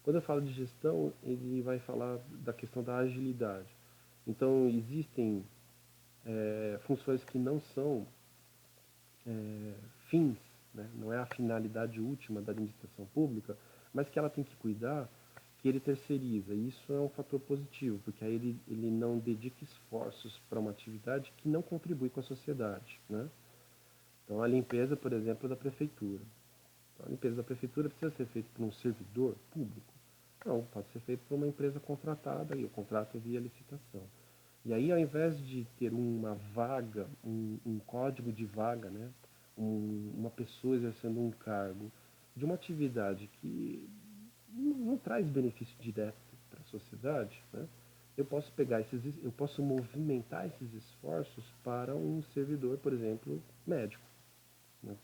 Quando eu falo de gestão, ele vai falar da questão da agilidade. Então, existem funções que não são fins, né? Não é a finalidade última da administração pública, mas que ela tem que cuidar, que ele terceiriza. E isso é um fator positivo, porque aí ele não dedica esforços para uma atividade que não contribui com a sociedade, né? Então, a limpeza, por exemplo, da prefeitura. Então, a limpeza da prefeitura precisa ser feita por um servidor público? Não, pode ser feito por uma empresa contratada e o contrato é via licitação. E aí, ao invés de ter uma vaga, um código de vaga, né, uma pessoa exercendo um cargo de uma atividade que não traz benefício direto para a sociedade, né, eu posso movimentar esses esforços para um servidor, por exemplo, médico, né?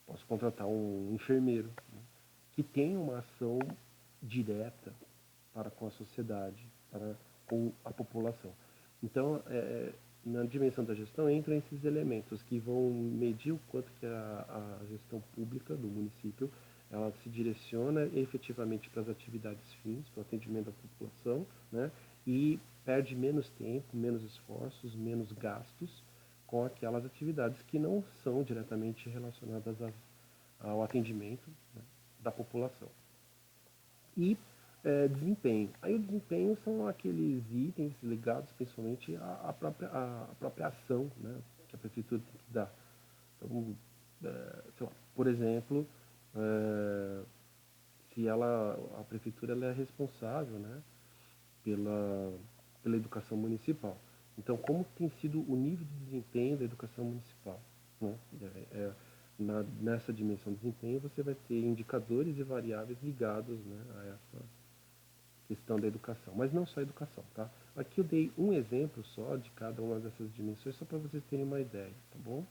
Posso contratar um enfermeiro, né, que tem uma ação direta para com a sociedade, para com a população. Então, na dimensão da gestão entram esses elementos que vão medir o quanto que a gestão pública do município ela se direciona efetivamente para as atividades fins, para o atendimento da população, né? E perde menos tempo, menos esforços, menos gastos com aquelas atividades que não são diretamente relacionadas ao atendimento, né, da população. E desempenho. Aí o desempenho são aqueles itens ligados principalmente à própria ação, né, que a prefeitura tem que dar. Então, sei lá, por exemplo, é, se a prefeitura ela é responsável, né, pela, pela educação municipal. Então, como tem sido o nível de desempenho da educação municipal? Né? Nessa dimensão de desempenho, você vai ter indicadores e variáveis ligados, né, a essa questão da educação. Mas não só a educação, tá? Aqui eu dei um exemplo só de cada uma dessas dimensões, só para vocês terem uma ideia, tá bom?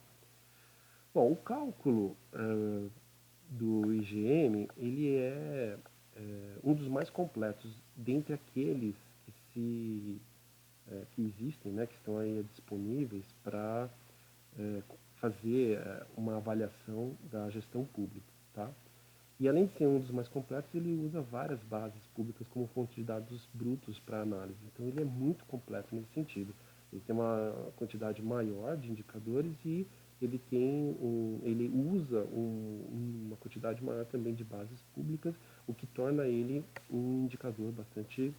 Bom, o cálculo do IGM, ele é um dos mais completos dentre aqueles que existem, né, que estão aí disponíveis para fazer uma avaliação da gestão pública, tá? E além de ser um dos mais completos, ele usa várias bases públicas como fonte de dados brutos para análise. Então ele é muito completo nesse sentido. Ele tem uma quantidade maior de indicadores e ele usa uma quantidade maior também de bases públicas, o que torna ele um indicador bastante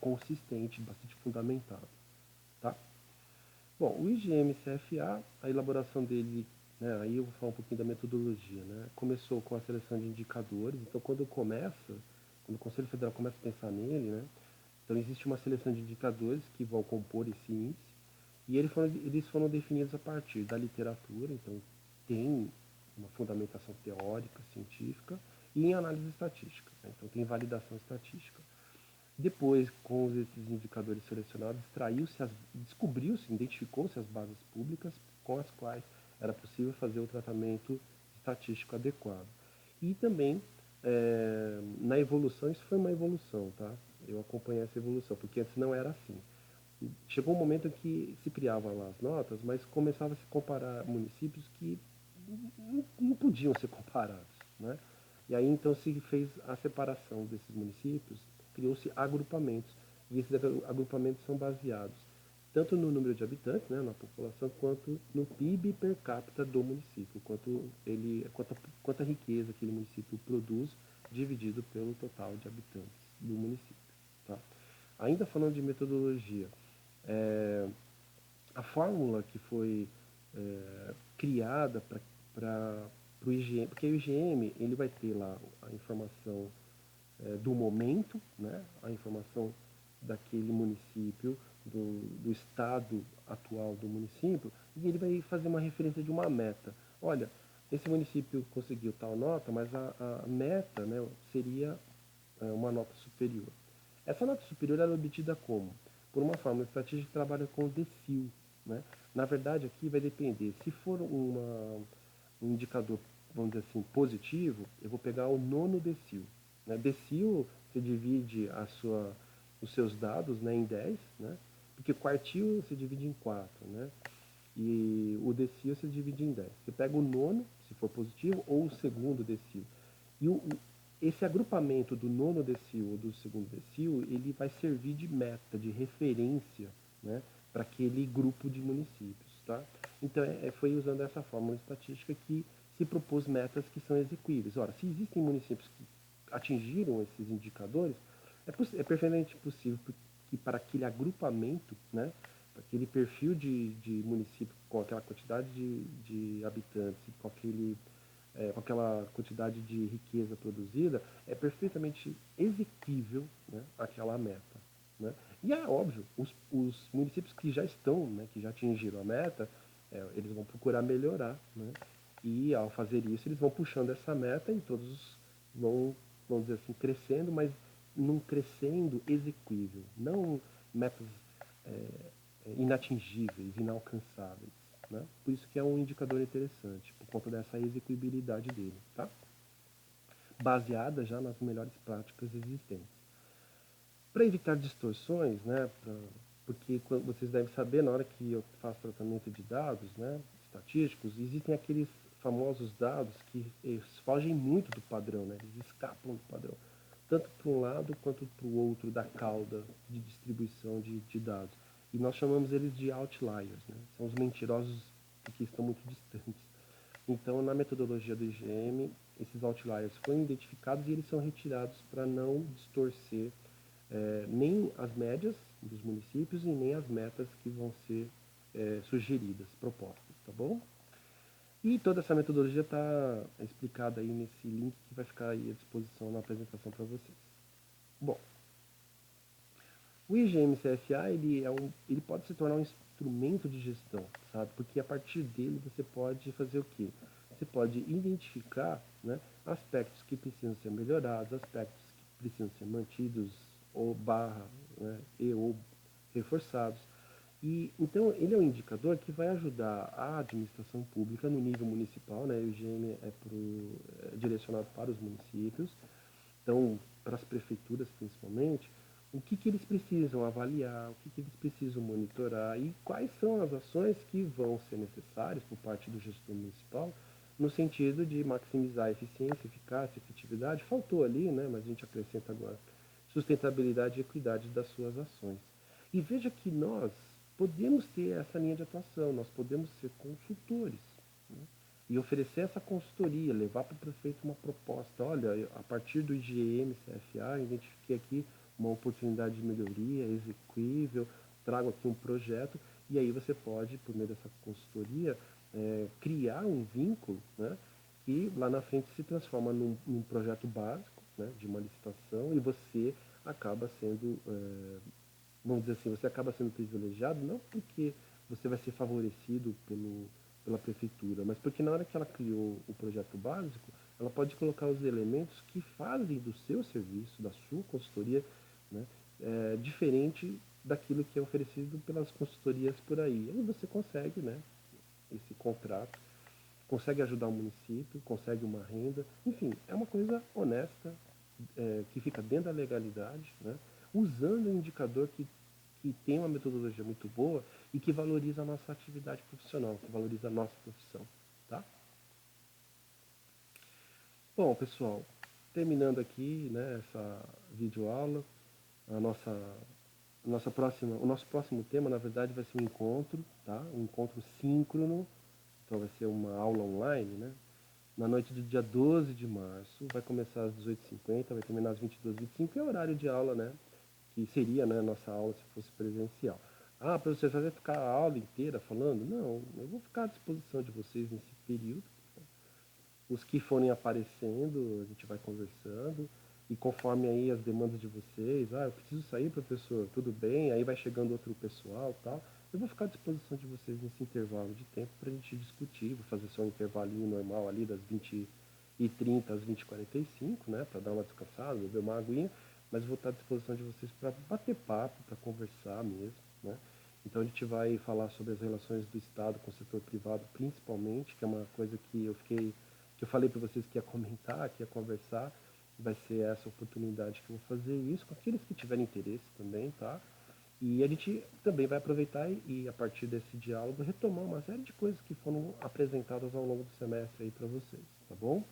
consistente, bastante fundamentado, tá? Bom, o IGM-CFA, a elaboração dele, né, aí eu vou falar um pouquinho da metodologia, né? Começou com a seleção de indicadores, então quando o Conselho Federal começa a pensar nele, né, então existe uma seleção de indicadores que vão compor esse índice, e eles foram definidos a partir da literatura, então tem uma fundamentação teórica, científica, e em análise estatística, né? Então tem validação estatística. Depois, com esses indicadores selecionados, descobriu-se, identificou-se as bases públicas com as quais era possível fazer o tratamento estatístico adequado. E também, na evolução, isso foi uma evolução, tá? Eu acompanhei essa evolução, porque antes não era assim. Chegou um momento em que se criavam lá as notas, mas começava a se comparar municípios que não podiam ser comparados, né? E aí então se fez a separação desses municípios, criou-se agrupamentos, e esses agrupamentos são baseados tanto no número de habitantes, né, na população, quanto no PIB per capita do município, quanta riqueza aquele município produz dividido pelo total de habitantes do município. Tá? Ainda falando de metodologia, é, a fórmula que foi criada para o IGM, porque o IGM ele vai ter lá a informação do momento, né, a informação daquele município, do estado atual do município, e ele vai fazer uma referência de uma meta. Olha, esse município conseguiu tal nota, mas a meta, né, seria uma nota superior. Essa nota superior é obtida como? Por uma fórmula estatística que trabalha com o decil. Né? Na verdade, aqui vai depender. Se for um indicador, vamos dizer assim, positivo, eu vou pegar o nono decil. Né? Decil, você divide os seus dados, né, em 10, né? Porque quartil você divide em 4. Né? E o decil se divide em 10. Você pega o nono, se for positivo, ou o segundo decil. E esse agrupamento do nono decil ou do segundo decil, ele vai servir de meta, de referência, né, para aquele grupo de municípios. Tá? Então, foi usando essa fórmula estatística que se propôs metas que são execuíveis. Ora, se existem municípios que atingiram esses indicadores, é perfeitamente possível que para aquele agrupamento, né, para aquele perfil de município com aquela quantidade de habitantes, com aquela quantidade de riqueza produzida, é perfeitamente exequível, né, aquela meta. Né? E é óbvio, os municípios que já estão, né, que já atingiram a meta, eles vão procurar melhorar, né? E ao fazer isso, eles vão puxando essa meta e todos vão, vamos dizer assim, crescendo, mas num crescendo exequível, não metas inatingíveis, inalcançáveis. Né? Por isso que é um indicador interessante, por conta dessa execuibilidade dele, tá? Baseada já nas melhores práticas existentes. Para evitar distorções, né, porque vocês devem saber, na hora que eu faço tratamento de dados, né, estatísticos, existem aqueles famosos dados que fogem muito do padrão, né, eles escapam do padrão, tanto para um lado quanto para o outro da cauda de distribuição de dados. E nós chamamos eles de outliers, né, são os mentirosos que estão muito distantes. Então, na metodologia do IgM, esses outliers foram identificados e eles são retirados para não distorcer nem as médias dos municípios e nem as metas que vão ser sugeridas, propostas, tá bom? E toda essa metodologia está explicada aí nesse link que vai ficar aí à disposição na apresentação para vocês. Bom, o IGM-CSA ele pode se tornar um instrumento de gestão, sabe? Porque a partir dele você pode fazer o quê? Você pode identificar, né, aspectos que precisam ser melhorados, aspectos que precisam ser mantidos ou barra, né, e ou reforçados. E então ele é um indicador que vai ajudar a administração pública no nível municipal, né? O IGM é direcionado para os municípios, então para as prefeituras principalmente, o que eles precisam avaliar, o que eles precisam monitorar e quais são as ações que vão ser necessárias por parte do gestor municipal no sentido de maximizar a eficiência, eficácia, efetividade. Faltou ali, né, mas a gente acrescenta agora sustentabilidade e equidade das suas ações. E veja que nós podemos ter essa linha de atuação, nós podemos ser consultores, né? E oferecer essa consultoria, levar para o prefeito uma proposta. Olha, a partir do IGM, CFA, identifiquei aqui uma oportunidade de melhoria execuível, trago aqui um projeto, e aí você pode, por meio dessa consultoria, criar um vínculo, né, que lá na frente se transforma num projeto básico, né, de uma licitação, e você acaba sendo, vamos dizer assim, você acaba sendo privilegiado, não porque você vai ser favorecido pela prefeitura, mas porque na hora que ela criou o projeto básico, ela pode colocar os elementos que fazem do seu serviço, da sua consultoria, né, diferente daquilo que é oferecido pelas consultorias por aí. Aí você consegue, né, esse contrato, consegue ajudar o município, consegue uma renda, enfim, é uma coisa honesta, que fica dentro da legalidade, né, usando um indicador que tem uma metodologia muito boa e que valoriza a nossa atividade profissional, que valoriza a nossa profissão. Tá? Bom, pessoal, terminando aqui, né, essa videoaula, a o nosso próximo tema, na verdade, vai ser um encontro, tá? Um encontro síncrono, então vai ser uma aula online, né? Na noite do dia 12 de março, vai começar às 18h50, vai terminar às 22h25, é o horário de aula, né? Que seria, né, a nossa aula se fosse presencial. Ah, professor, você vai ficar a aula inteira falando? Não, eu vou ficar à disposição de vocês nesse período. Os que forem aparecendo, a gente vai conversando. E conforme aí as demandas de vocês, eu preciso sair, professor, tudo bem, aí vai chegando outro pessoal e tal. Eu vou ficar à disposição de vocês nesse intervalo de tempo para a gente discutir. Vou fazer só um intervalinho normal ali das 20h30 às 20h45, né, para dar uma descansada, beber uma aguinha, mas vou estar à disposição de vocês para bater papo, para conversar mesmo, né. Então a gente vai falar sobre as relações do Estado com o setor privado, principalmente, que é uma coisa que eu falei para vocês que ia comentar, que ia conversar. Vai ser essa oportunidade que eu vou fazer isso com aqueles que tiverem interesse também, tá? E a gente também vai aproveitar e a partir desse diálogo, retomar uma série de coisas que foram apresentadas ao longo do semestre aí para vocês, tá bom?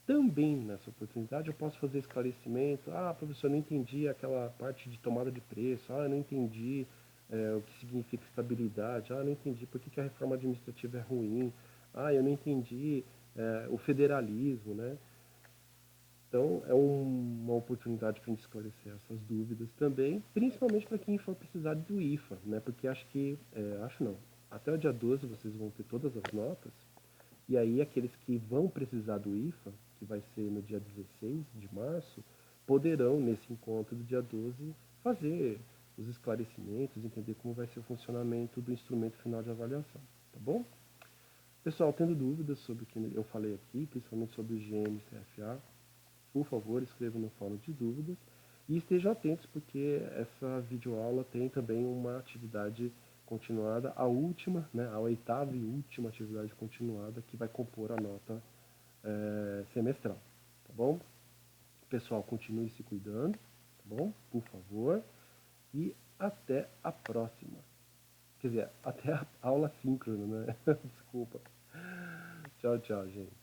Também nessa oportunidade eu posso fazer esclarecimento. Ah, professor, eu não entendi aquela parte de tomada de preço. Ah, eu não entendi o que significa estabilidade. Ah, eu não entendi por que a reforma administrativa é ruim. Ah, eu não entendi o federalismo, né? Então, é uma oportunidade para a gente esclarecer essas dúvidas também, principalmente para quem for precisar do IFA, né? Porque acho que, acho não, até o dia 12 vocês vão ter todas as notas, e aí aqueles que vão precisar do IFA, que vai ser no dia 16 de março, poderão, nesse encontro do dia 12, fazer os esclarecimentos, entender como vai ser o funcionamento do instrumento final de avaliação, tá bom? Pessoal, tendo dúvidas sobre o que eu falei aqui, principalmente sobre o GM e CFA, por favor, escrevam no fórum de dúvidas e estejam atentos porque essa videoaula tem também uma atividade continuada, a última, né, a oitava e última atividade continuada que vai compor a nota semestral, tá bom? Pessoal, continue se cuidando, tá bom? Por favor. E até a próxima. Quer dizer, até a aula síncrona, né? Desculpa. Tchau, tchau, gente.